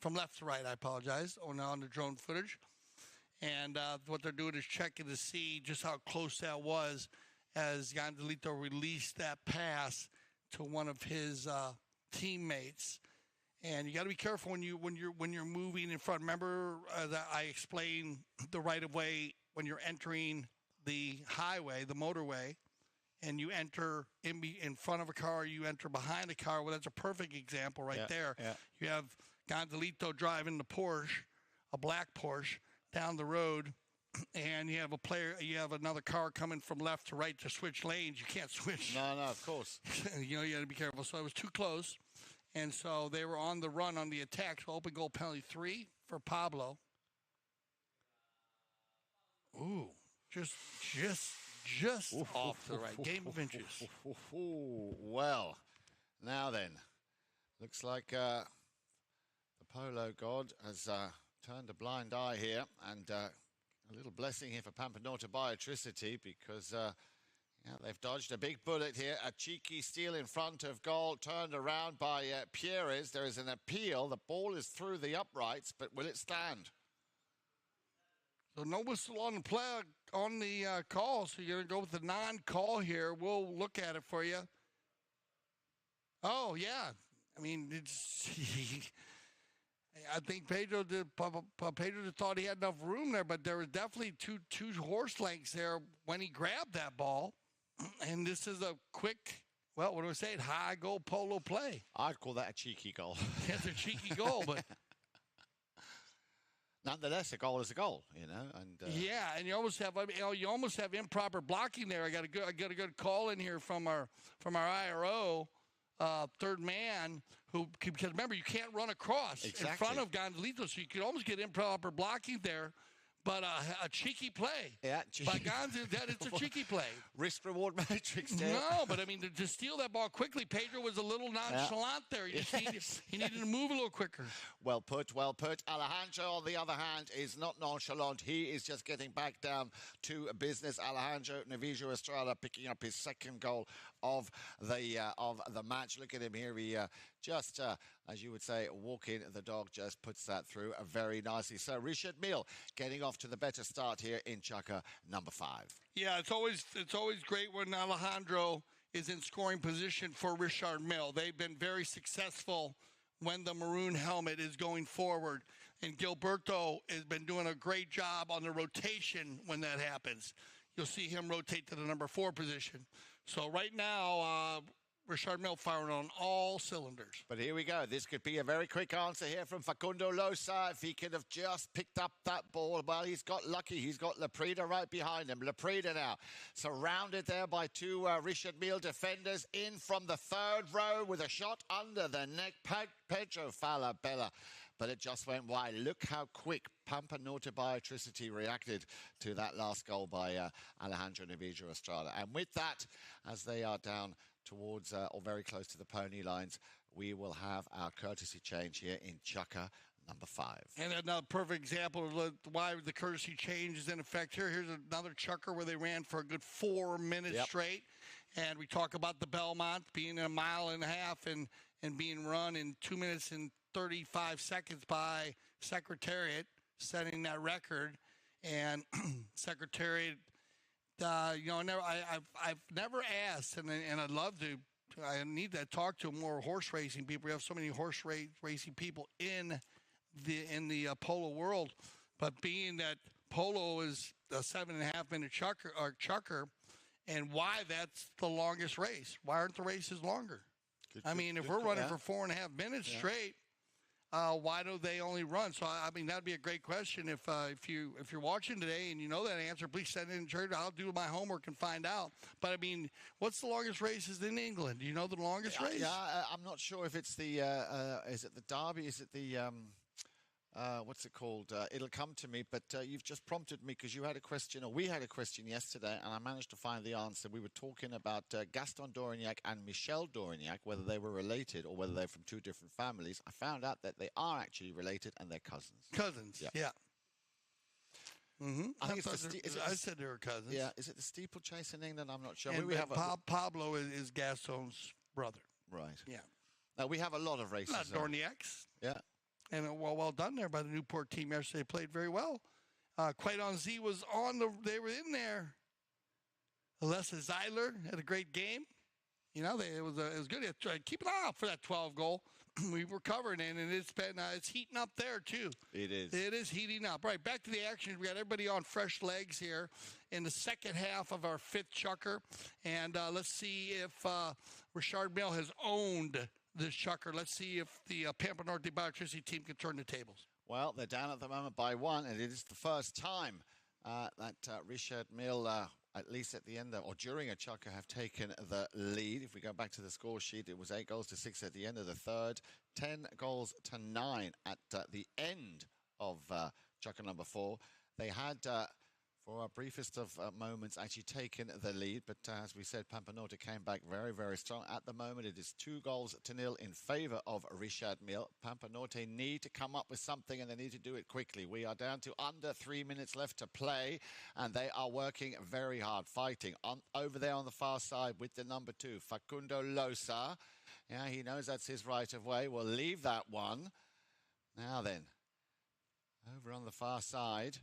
From left to right, I apologize, on the drone footage. And what they're doing is checking to see just how close that was as Gonzalito released that pass to one of his teammates. And you got to be careful when you're moving in front. Remember that I explained the right of way when you're entering the highway, the motorway, and you enter in front of a car, you enter behind a car. Well, that's a perfect example right there. Yeah. You have Gonzalito driving the Porsche, a black Porsche, down the road, and you have another car coming from left to right to switch lanes. You can't switch. No, of course. You got to be careful. So it was too close. And so they were on the run on the attack. So open goal penalty 3 for Pablo. Ooh, just off to the right. Game of inches. Well, now then, looks like the polo god has turned a blind eye here, and a little blessing here for Pampa Norte Biotricity because they've dodged a big bullet here. A cheeky steal in front of goal, turned around by Pierres. There is an appeal. The ball is through the uprights, but will it stand? So no whistle on the play on the call. So you're going to go with the non-call here. We'll look at it for you. Oh, yeah. I mean, it's... I think Pedro thought he had enough room there, but there was definitely two horse lengths there when he grabbed that ball. And this is a quick, well, what do I say? High goal polo play. I'd call that a cheeky goal. It's a cheeky goal, but nonetheless, a goal is a goal, you know. And yeah, and you almost have improper blocking there. I got a good call in here from our IRO. Third man, because remember, you can't run across in front of Gonzalito, so you could almost get improper blocking there. But a cheeky play. Yeah, by Gonzalito, that is a cheeky play. Risk-reward matrix there. No, but I mean, to steal that ball quickly, Pedro was a little nonchalant there. He needed to move a little quicker. Well put, well put. Alejandro, on the other hand, is not nonchalant. He is just getting back down to business. Alejandro Navijo Estrada picking up his second goal of the match. Look at him here. He just, as you would say, walking the dog, just puts that through very nicely. So Richard Mille getting off to the better start here in chukker number 5. Yeah, it's always great when Alejandro is in scoring position for Richard Mille. They've been very successful when the maroon helmet is going forward. And Gilberto has been doing a great job on the rotation when that happens. You'll see him rotate to the number 4 position. So right now, Richard Mille firing on all cylinders. But here we go. This could be a very quick answer here from Facundo Losa. If he could have just picked up that ball, well, he's got lucky. He's got Laprida right behind him. Laprida now surrounded there by 2 Richard Mille defenders in from the 3rd row with a shot under the neck. Pedro Falabella. But it just went wide. Look how quick Pampa Norte Biotricity reacted to that last goal by Alejandro Navijo Estrada. And with that, as they are down towards or very close to the pony lines, we will have our courtesy change here in chukker number 5. And another perfect example of why the courtesy change is in effect here. Here's another chukker where they ran for a good 4 minutes straight. And we talk about the Belmont being a mile and a half and being run in 2 minutes and 35 seconds by Secretariat, setting that record. And Secretariat, I've never asked, and I'd love to. I need to talk to more horse racing people. We have so many horse racing people in the polo world, but being that polo is a 7.5 minute chukker, and why that's the longest race? Why aren't the races longer? If we're running for 4.5 minutes straight, why do they only run? So that'd be a great question. If you're watching today and you know that answer, please send it in church. I'll do my homework and find out. But what's the longest races in England? Do you know the longest race? Yeah, I'm not sure if it's the is it the Derby? Is it the what's it called? It'll come to me, but you've just prompted me because you had a question, or we had a question yesterday, and I managed to find the answer. We were talking about Gaston d'Aurignac and Michel d'Aurignac, whether they were related or whether they're from 2 different families. I found out that they are actually related and they're cousins. Cousins, yeah. I think I said they were cousins. Yeah, is it the steeplechase in England? I'm not sure. And Pablo is Gaston's brother. Right. Yeah. Now, we have a lot of races. Not d'Aurignacs. Yeah. And well done there by the Newport team yesterday. Played very well. Quaiton Z was they were in there. Alessa Zeiler had a great game. It was good. Keep an eye out for that 12 goal. We were covering it, and it's heating up there too. It is. It is heating up. Right, back to the action. We got everybody on fresh legs here in the second half of our 5th chukker, and let's see if Richard Mille has owned this chukker. Let's see if the Pampa Norte Biotricity team can turn the tables. Well, they're down at the moment by 1, and it is the first time that Richard Mille, at least at the end or during a chukker, have taken the lead. If we go back to the score sheet, it was 8 goals to 6 at the end of the 3rd, 10 goals to 9 at the end of chukker number 4. They had, for our briefest of moments, actually taken the lead, but as we said, Pampa Norte came back very, very strong. At the moment, it is 2 goals to 0 in favour of Richard Mille. Pampa Norte need to come up with something, and they need to do it quickly. We are down to under 3 minutes left to play, and they are working very hard, fighting. Over there on the far side with the number 2, Facundo Losa. Yeah, he knows that's his right of way. We'll leave that one. Now then, over on the far side,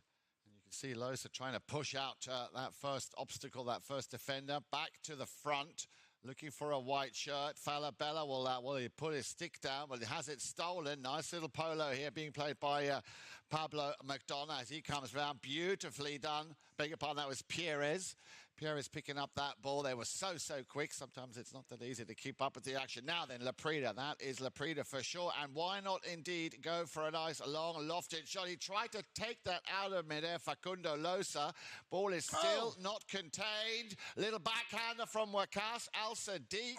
see Losa trying to push out that first obstacle, that first defender, back to the front, looking for a white shirt. Falabella will he put his stick down, but he has it stolen. Nice little polo here being played by Pablo McDonough as he comes round. Beautifully done. Beg your pardon, that was Pierres. Pierres picking up that ball. They were so quick. Sometimes it's not that easy to keep up with the action. Now then, Laprida. That is Laprida for sure. And why not indeed go for a nice long lofted shot? He tried to take that out of midair, Facundo Losa. Ball is still not contained. Little backhander from Wakas Al-Sadiq.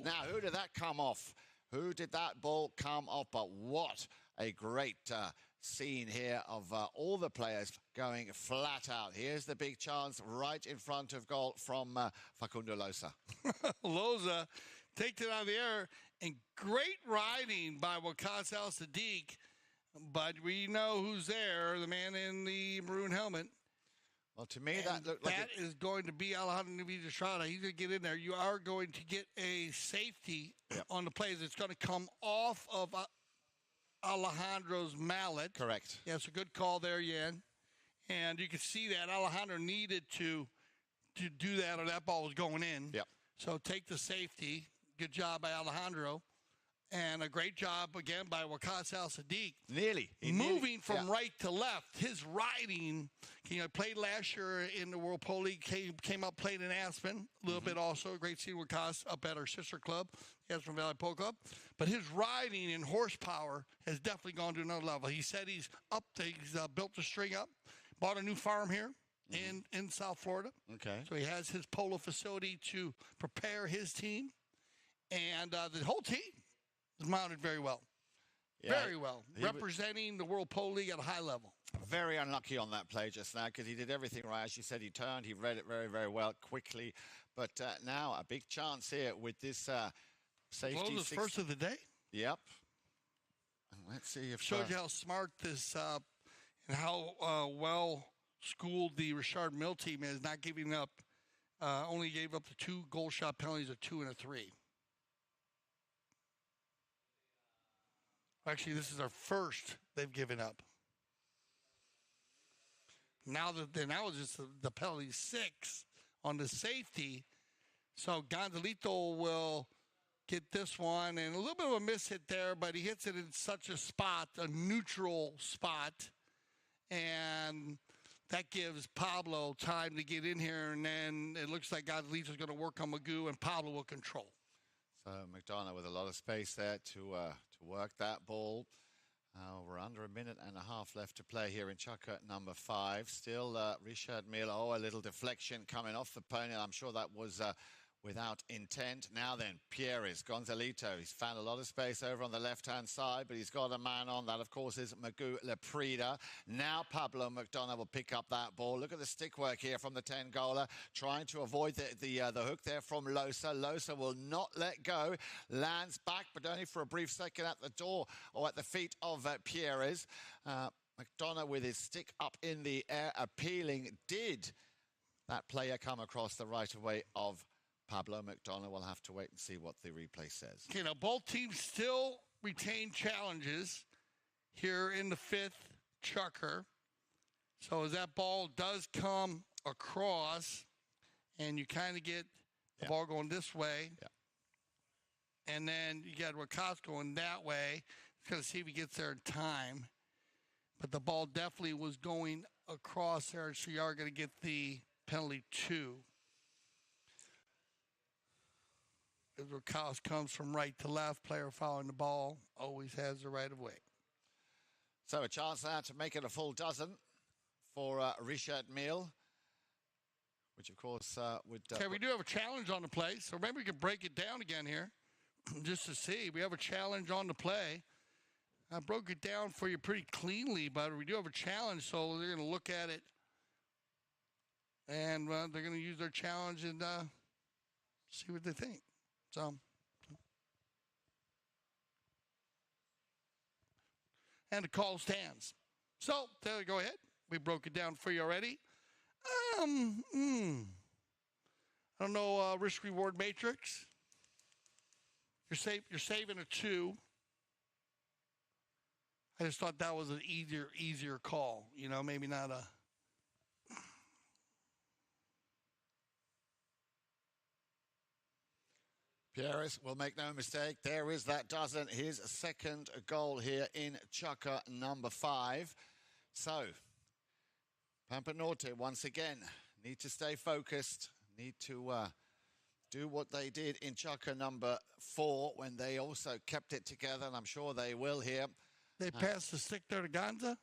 Now, who did that come off? Who did that ball come off? But what a great scene here of all the players going flat out. Here's the big chance right in front of goal from Facundo Losa. Losa takes it out of the air, and great riding by Wakas Al-Sadiq, but we know who's there, the man in the maroon helmet. Well, to me, that looked like that is going to be Alejandro Navidastrada. He's going to get in there. You are going to get a safety on the plays. It's going to come off of Alejandro's mallet. Correct. Yeah, it's a good call there, Jan. And you can see that Alejandro needed to do that, or that ball was going in. Yep. So take the safety. Good job by Alejandro. And a great job, again, by Wakas Al-Sadiq. Moving from right to left. His riding, played last year in the World Polo League, came up, played in Aspen a little bit also. A great seeing Wakas up at our sister club, the Aspen Valley Polo Club. But his riding and horsepower has definitely gone to another level. He said he's built the string up, bought a new farm here in South Florida. Okay. So he has his polo facility to prepare his team. And the whole team is mounted very well. Yeah, very well. Representing the World Polo League at a high level. Very unlucky on that play just now because he did everything right. As you said, he turned, he read it very, very well, quickly. But now a big chance here with this safety. Losa's first of the day? Yep. Let's see if shows you how smart this and how well schooled the Richard Mille team is, not giving up. Only gave up the 2 goal shot penalties, a 2 and a 3. Actually, this is our first they've given up. Now it's just the penalty 6 on the safety. So Gonzalito will get this one, and a little bit of a miss hit there, but he hits it in such a spot, a neutral spot, and that gives Pablo time to get in here, and then it looks like Gonzalito's going to work on Magoo, and Pablo will control. So McDonough with a lot of space there to work that ball. We're under a minute and a half left to play here in chukker number 5. Still Richard Mille. Oh, a little deflection coming off the pony. I'm sure that was without intent. Now then, Pierres, Gonzalito. He's found a lot of space over on the left-hand side, but he's got a man on. That, of course, is Magoo Leprida. Now Pablo McDonough will pick up that ball. Look at the stick work here from the 10-goaler, trying to avoid the hook there from Losa. Losa will not let go. Lands back, but only for a brief second at the door or at the feet of Pierres. McDonough with his stick up in the air, appealing. Did that player come across the right-of-way of Pablo McDonough? Will have to wait and see what the replay says. Okay, now both teams still retain challenges here in the 5th chukker. So as that ball does come across, and you kind of get the ball going this way, and then you got Rakas going that way. He's going to see if he gets there in time. But the ball definitely was going across there, so you are going to get the penalty 2. As Rakas comes from right to left, player following the ball always has the right of way. So a chance now to make it a full dozen for Richard Mille, which of course would... Okay, we do have a challenge on the play, so maybe we can break it down again here just to see. We have a challenge on the play. I broke it down for you pretty cleanly, but we do have a challenge, so they're going to look at it, and they're going to use their challenge and see what they think. So, and the call stands. So, there, go ahead. We broke it down for you already. I don't know, risk-reward matrix. You're saving a 2. I just thought that was an easier call. You know, maybe not a... Pierres will make no mistake. There is that dozen. His second goal here in chukker number 5. So, Pampa Norte once again need to stay focused, need to do what they did in chukker number 4 when they also kept it together, and I'm sure they will here. They passed the stick there to Gonza?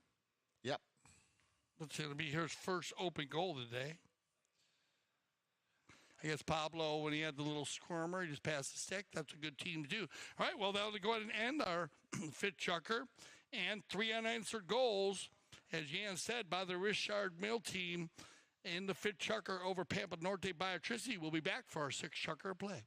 Yep. That's going to be his first open goal today. I guess Pablo, when he had the little squirmer, he just passed the stick. That's a good team to do. All right, well, that'll go ahead and end our 5th chukker. And 3 unanswered goals, as Jan said, by the Richard Mille team in the 5th chukker over Pampa Norte Biotricity. We'll be back for our 6th chukker play.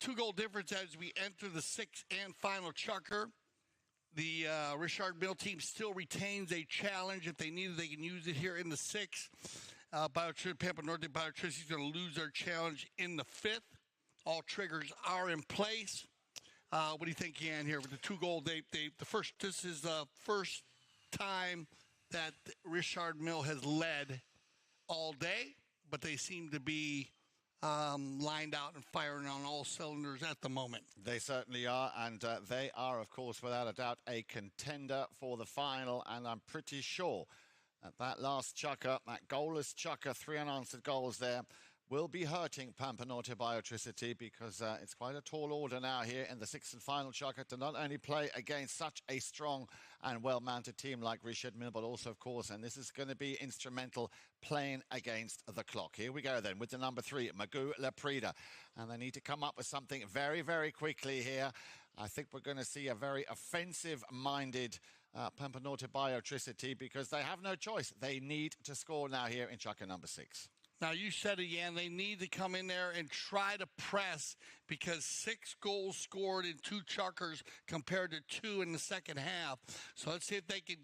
2-goal difference as we enter the sixth and final chukker. The Richard Mille team still retains a challenge. If they need it, they can use it here in the sixth. Pampa Norte Biotricity is going to lose their challenge in the fifth. All triggers are in place. What do you think, Ian, here with the 2-goal? This is the first time that Richard Mille has led all day, but they seem to be lined out and firing on all cylinders at the moment. They certainly are, and they are, of course, without a doubt, a contender for the final, and I'm pretty sure that last chukker, that goalless chukker, 3 unanswered goals there, will be hurting Pampa Norte Biotricity because it's quite a tall order now here in the sixth and final chukker to not only play against such a strong and well-mounted team like Richard Mille, but also, of course, and this is going to be instrumental, playing against the clock. Here we go then with the number 3, Magoo Laprida. And they need to come up with something very, very quickly here. I think we're going to see a very offensive-minded Pampa Norte Biotricity because they have no choice. They need to score now here in chukker number 6. Now, you said it, Jan, they need to come in there and try to press because 6 goals scored in 2 chukkers compared to 2 in the second half. So let's see if they can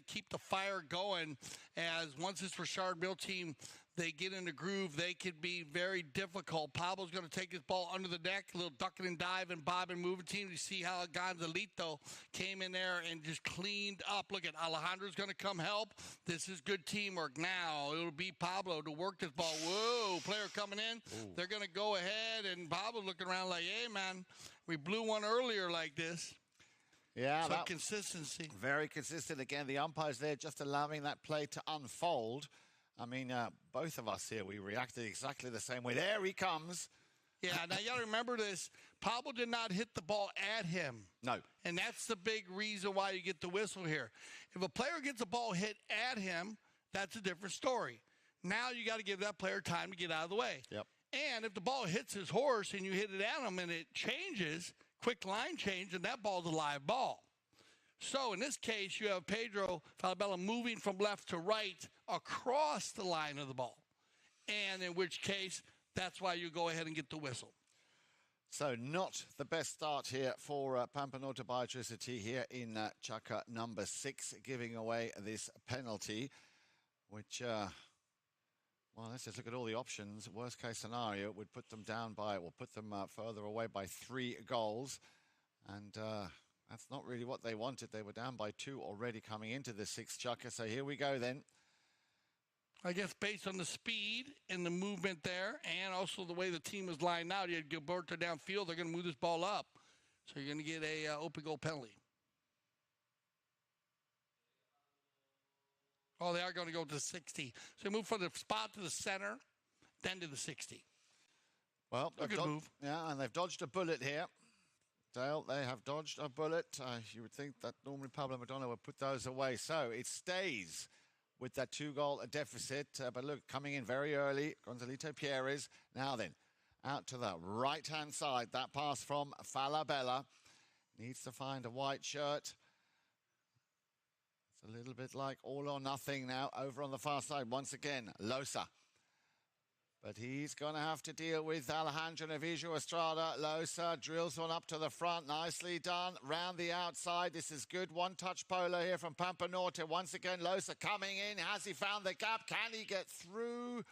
keep the fire going as once this Richard Mille team, they get in the groove, they could be very difficult. Pablo's going to take his ball under the deck, a little ducking and diving, bob and moving team. You see how Gonzalito came in there and just cleaned up. Look at Alejandro's going to come help. This is good teamwork. Now it'll be Pablo to work this ball. Whoa, player coming in. Ooh. They're going to go ahead, and Pablo's looking around like, hey, man, we blew one earlier like this. Yeah, so consistency. Very consistent. Again, the umpires there just allowing that play to unfold. I mean, both of us here, we reacted exactly the same way. There he comes. Yeah, now you got to remember this. Pablo did not hit the ball at him. No. And that's the big reason why you get the whistle here. If a player gets a ball hit at him, that's a different story. Now you got to give that player time to get out of the way. Yep. And if the ball hits his horse and you hit it at him and it changes, quick line change, and that ball's a live ball. So in this case, you have Pedro Falabella moving from left to right across the line of the ball. And in which case, that's why you go ahead and get the whistle. So not the best start here for Pampa Norte Biotricity here in chukker number 6, giving away this penalty, which, well, let's just look at all the options. Worst case scenario would put them down by, or put them further away by 3 goals. And that's not really what they wanted. They were down by 2 already coming into the 6th chukker. So here we go then. I guess based on the speed and the movement there and also the way the team is lined out, you had Gilberto downfield, they're going to move this ball up. So you're going to get a open goal penalty. Oh, they are going to go to the 60. So they move from the spot to the center, then to the 60. Well, a good move. Yeah, and they've dodged a bullet here. Dale, they have dodged a bullet. You would think that normally Pablo Madonna would put those away. So it stays with that 2-goal deficit. But look, coming in very early, Gonzalito Pierres. Now then, out to the right-hand side. That pass from Falabella. Needs to find a white shirt. It's a little bit like all or nothing now over on the far side. Once again, Losa. But he's going to have to deal with Alejandro Navijo Estrada. Losa drills one up to the front. Nicely done. Round the outside. This is good. One-touch polo here from Pampa Norte. Once again, Losa coming in. Has he found the gap? Can he get through?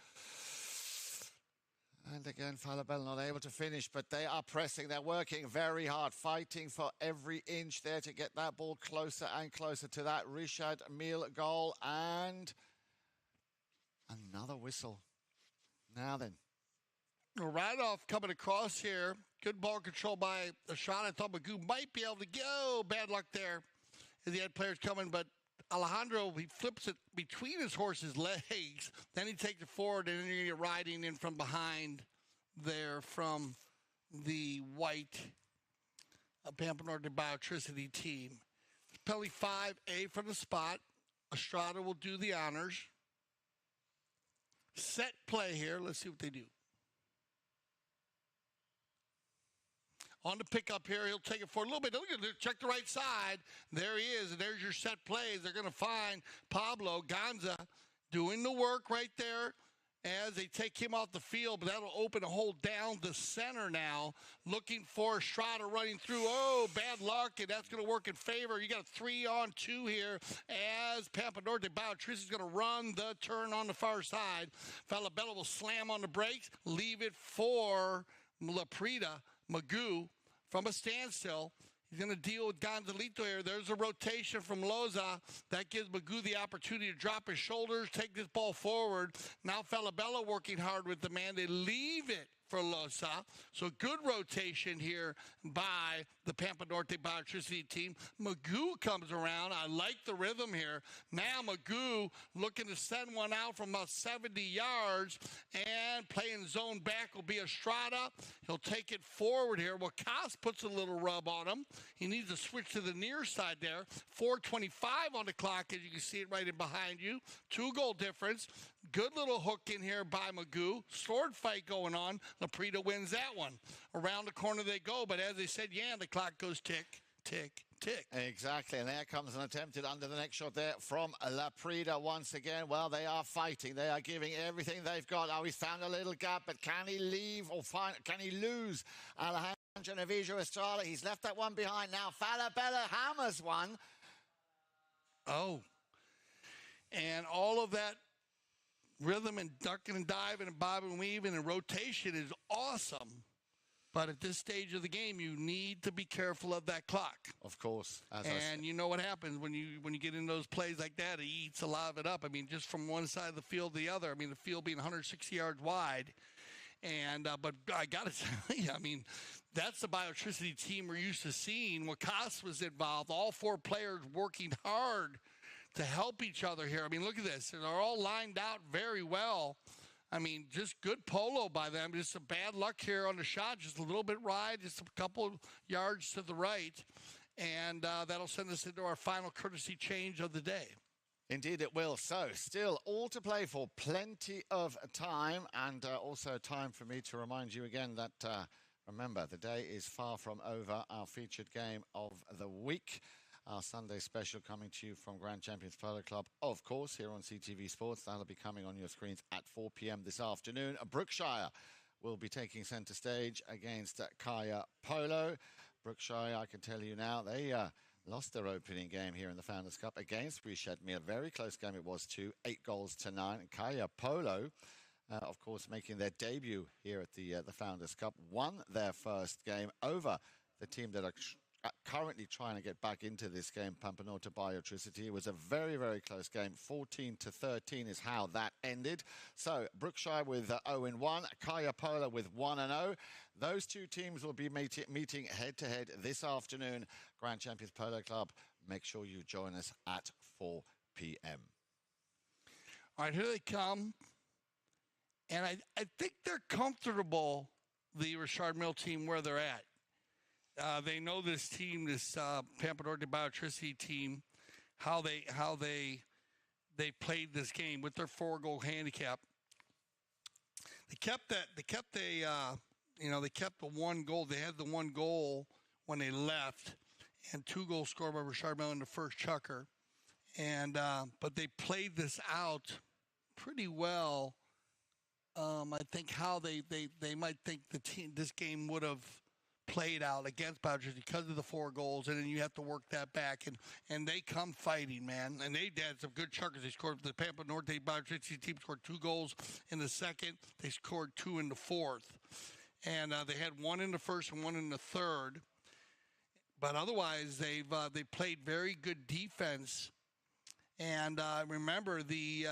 And again, Falabella not able to finish, but they are pressing. They're working very hard, fighting for every inch there to get that ball closer and closer to that Richard Mille goal. And another whistle. Now then. Right off coming across here. Good ball control by the shot. I thought Magoo might be able to go. Bad luck there. As he had players coming, but Alejandro, he flips it between his horse's legs. Then he takes it forward, and then you're riding in from behind there from the white Pampa Norte Biotricity team. Penalty 5A from the spot. Estrada will do the honors. Set play here. Let's see what they do. On the pickup here, he'll take it for a little bit. Look at it, check the right side. There he is, and there's your set plays. They're going to find Pablo Gonza doing the work right there. as they take him off the field, but that'll open a hole down the center now, looking for Estrada running through. Oh, bad luck, and that's going to work in favor. You got a 3-on-2 here as Pampa Norte Biotricity is going to run the turn on the far side. Falabella will slam on the brakes, leave it for Laprida Magoo from a standstill. He's going to deal with Gonzalito here. There's a rotation from Loza. That gives Magoo the opportunity to drop his shoulders, take this ball forward. Now Falabella working hard with the man. They leave it for Loza. So good rotation here by the Pampa Norte Biotricity team. Magoo comes around. I like the rhythm here. Now Magoo looking to send one out from about 70 yards, and playing zone back will be Estrada. He'll take it forward here. Well, Cas puts a little rub on him. He needs to switch to the near side there. 4:25 on the clock, as you can see it right in behind you. 2-goal difference. Good little hook in here by Magoo. Sword fight going on. Laprida wins that one. Around the corner they go, but as they said, yeah, the clock goes tick, tick, tick. Exactly, and there comes an attempted under the next shot there from Laprida once again. Well, they are fighting. They are giving everything they've got. Oh, he's found a little gap, but can he leave or can he lose Alejandro Navijo Estrada? He's left that one behind now. Falabella hammers one. Oh, and all of that rhythm and ducking and diving and bobbing and weaving and rotation is awesome. But at this stage of the game, you need to be careful of that clock. Of course. And you know what happens when you get in those plays like that, it eats a lot of it up. I mean, just from one side of the field to the other. I mean, the field being 160 yards wide. And but I got to tell you, I mean, that's the Biotricity team we're used to seeing. Wakas was involved. All 4 players working hard to help each other here. I mean, look at this. They're all lined out very well. I mean, just good polo by them. Just some bad luck here on the shot. Just a little bit wide, just a couple yards to the right. And that'll send us into our final courtesy change of the day. Indeed it will. So, still all to play for, plenty of time, and also time for me to remind you again that, remember, the day is far from over. Our featured game of the week, our Sunday special, coming to you from Grand Champions Polo Club, of course, here on CTV Sports. That'll be coming on your screens at 4 p.m. this afternoon. Brookshire will be taking centre stage against Kaya Polo. Brookshire, I can tell you now, they lost their opening game here in the Founders Cup against Richard Mille. Very close game it was too, 8-9. And Kaya Polo, of course, making their debut here at the Founders Cup, won their first game over the team that are currently trying to get back into this game, Pampa Norte Biotricity. It was a very, very close game. 14-13 is how that ended. So, Brookshire with 0-1, Kaya Polo with 1-0. Those two teams will be meeting head-to-head this afternoon. Grand Champions Polo Club, make sure you join us at 4 p.m. All right, here they come. And I think they're comfortable, the Richard Mille team, where they're at. They know this team, this Pampa Norte Biotricity team, how they played this game with their 4-goal handicap. They kept the 1 goal. They had the 1 goal when they left, and 2 goals scored by Richard Mille in the first chukker. And but they played this out pretty well. I think how they might think this game would have played out against Biotricity because of the 4 goals, and then you have to work that back, and they come fighting, man, and they had some good chukkers. They scored, the Pampa Norte Biotricity team scored 2 goals in the second. They scored 2 in the fourth, and they had 1 in the first and 1 in the third. But otherwise, they played very good defense. And remember, the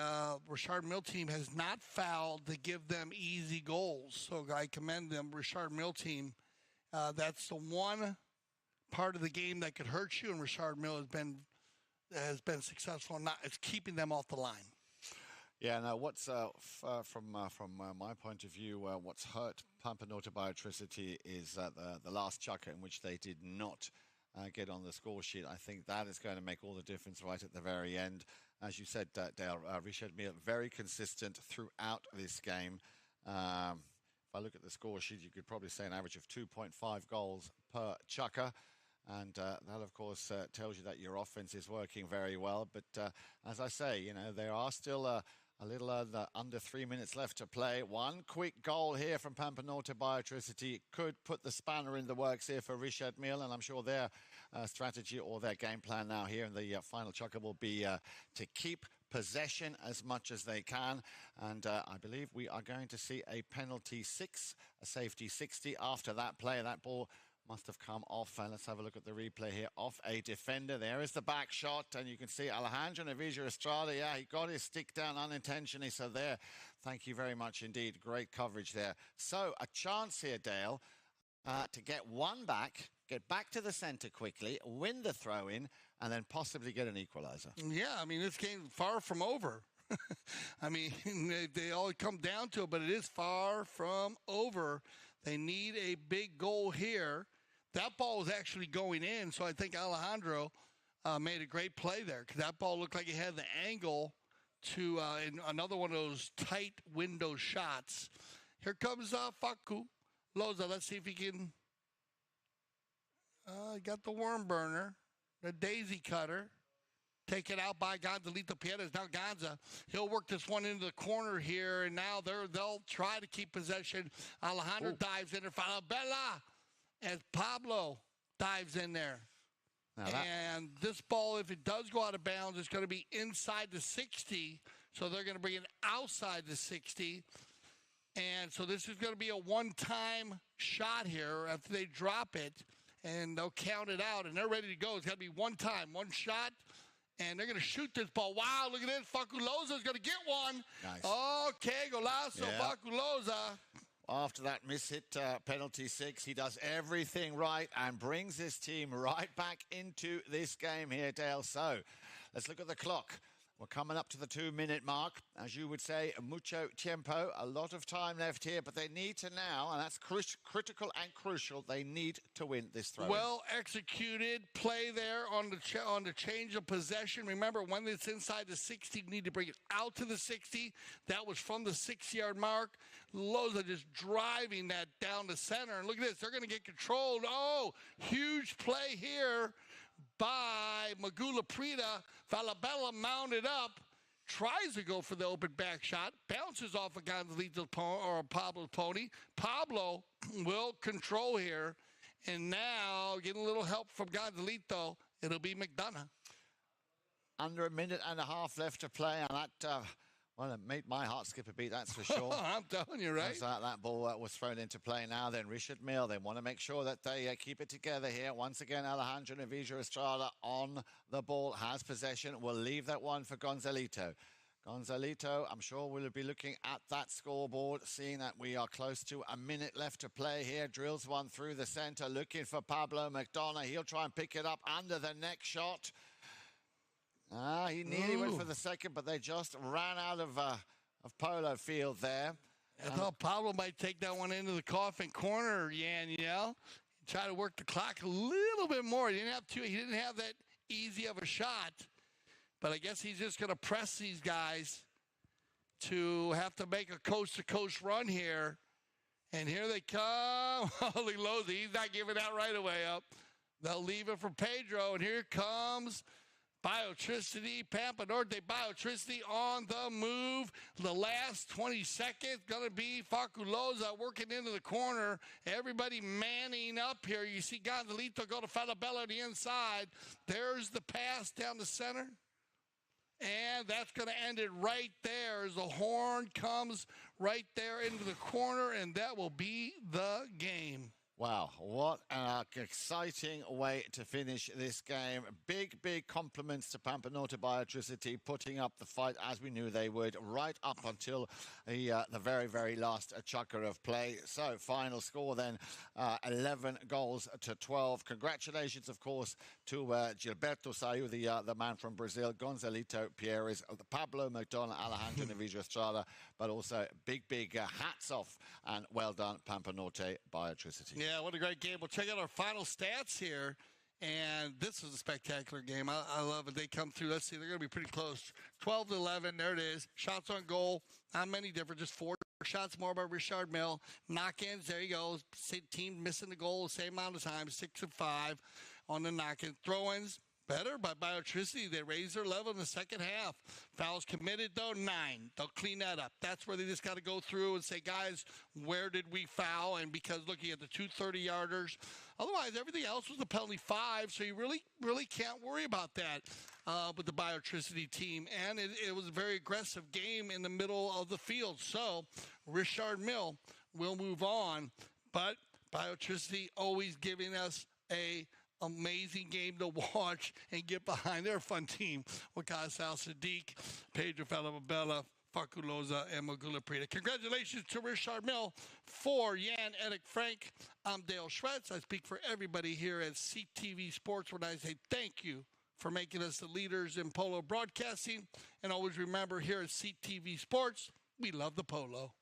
Richard Mille team has not fouled to give them easy goals. So I commend them, Richard Mille team. That's the one part of the game that could hurt you, and Richard Mille has been successful. It's keeping them off the line. Yeah, now what's from my point of view, what's hurt Pampa Norte Biotricity is the last chukker, in which they did not get on the score sheet. I think that is going to make all the difference right at the very end. As you said, Dale, Richard Mille very consistent throughout this game. If I look at the score sheet, you could probably say an average of 2.5 goals per chukker. And that, of course, tells you that your offense is working very well. But as I say, there are still A little under 3 minutes left to play. One quick goal here from Pampa Norte Biotricity could put the spanner in the works here for Richard Mille, and I'm sure their strategy or their game plan now here in the final chukker will be to keep possession as much as they can. And I believe we are going to see a penalty 6, a safety 60 after that play. That ball must have come off, and let's have a look at the replay here, off a defender. There is the back shot, and you can see Alejandro Navija Estrada, yeah, he got his stick down unintentionally, so there, thank you very much indeed. Great coverage there. So, a chance here, Dale, to get one back, get back to the centre quickly, win the throw-in, and then possibly get an equaliser. Yeah, I mean, this game's far from over. I mean, they all come down to it, but it is far from over. They need a big goal here. That ball was actually going in, so I think Alejandro made a great play there because that ball looked like it had the angle to another one of those tight window shots. Here comes Facu Loza. Let's see if he can. Got the worm burner, the daisy cutter. Taken out by Gonzalito Pierres. Now Gonza, he'll work this one into the corner here, and now they'll try to keep possession. Alejandro dives in there. Falabella as Pablo dives in there. And this ball, if it does go out of bounds, it's going to be inside the 60, so they're going to bring it outside the 60. And so this is going to be a one-time shot here after they drop it, and they'll count it out, and they're ready to go. It's got to be one time, one shot. And they're going to shoot this ball. Wow, look at this. Faculoza's going to get one. Nice. Okay, golazo, yeah. Faculoza. After that miss-hit penalty 6, he does everything right and brings his team right back into this game here, Dale. So, let's look at the clock. We're coming up to the 2-minute mark. As you would say, mucho tiempo. A lot of time left here, but they need to now, and that's critical and crucial, they need to win this throw. Well executed play there on the change of possession. Remember, when it's inside the 60, you need to bring it out to the 60. That was from the 6-yard mark. Loza just driving that down the center. And look at this. They're going to get controlled. Oh, huge play here by Magula Prida. Falabella mounted up, tries to go for the open back shot, bounces off of Gonzalito or Pablo's pony. Pablo will control here, and now getting a little help from Gonzalito. It'll be McDonough. Under a minute and a half left to play, and that well, it made my heart skip a beat, that's for sure. I'm telling you, right? As that ball was thrown into play now, then Richard Mille, they want to make sure that they keep it together here. Once again, Alejandro Navija Estrada on the ball, has possession. We'll leave that one for Gonzalito. Gonzalito, I'm sure we'll be looking at that scoreboard, seeing that we are close to a minute left to play here. Drills one through the center, looking for Pablo McDonough. He'll try and pick it up under the neck shot. He nearly went for the second, but they just ran out of polo field there. I thought Pablo might take that one into the coffin corner, Yan, you know? Try to work the clock a little bit more. He didn't have that easy of a shot. But I guess he's just going to press these guys to have to make a coast-to-coast run here. And here they come. Holy Loza, he's not giving that right away up. They'll leave it for Pedro, and here comes Biotricity, Pampa Norte Biotricity on the move. The last 20 seconds going to be Faculoza working into the corner. Everybody manning up here. You see Gonzalito go to Falabella on the inside. There's the pass down the center. And that's going to end it right there as the horn comes right there into the corner, and that will be the game. Wow, what an exciting way to finish this game. Big, big compliments to Pampa Norte Biotricity, putting up the fight as we knew they would, right up until the very, very last chukker of play. So, final score then, 11 goals to 12. Congratulations, of course, to Gilberto Sayu, the man from Brazil, Gonzalito Pierres, Pablo McDonough, Alejandro Navija Estrada, but also big, big hats off and well done, Pampa Norte Biotricity. Yeah, what a great game. We'll check out our final stats here. And this is a spectacular game. I love it. They come through. Let's see. They're going to be pretty close. 12-11. There it is. Shots on goal. Not many different. Just 4 shots more by Richard Mille. Knock-ins. There you go. Team missing the goal the same amount of times. 6-5 on the knock-in. Throw-ins. Better by Biotricity. They raised their level in the second half. Fouls committed, though, 9. They'll clean that up. That's where they just got to go through and say, guys, where did we foul? And because looking at the 2 30-yarders, otherwise everything else was a penalty 5, so you really can't worry about that with the Biotricity team. And it was a very aggressive game in the middle of the field. So Richard Mille will move on, but Biotricity always giving us a amazing game to watch and get behind their fun team with Casal Sadiq, Pedro Falabella, Faculosa, and Magula Prida. Congratulations to Richard Mille. For Jan Eric Frank, I'm Dale Schretz. I speak for everybody here at CTV Sports when I say thank you for making us the leaders in polo broadcasting. And always remember, here at CTV Sports, we love the polo.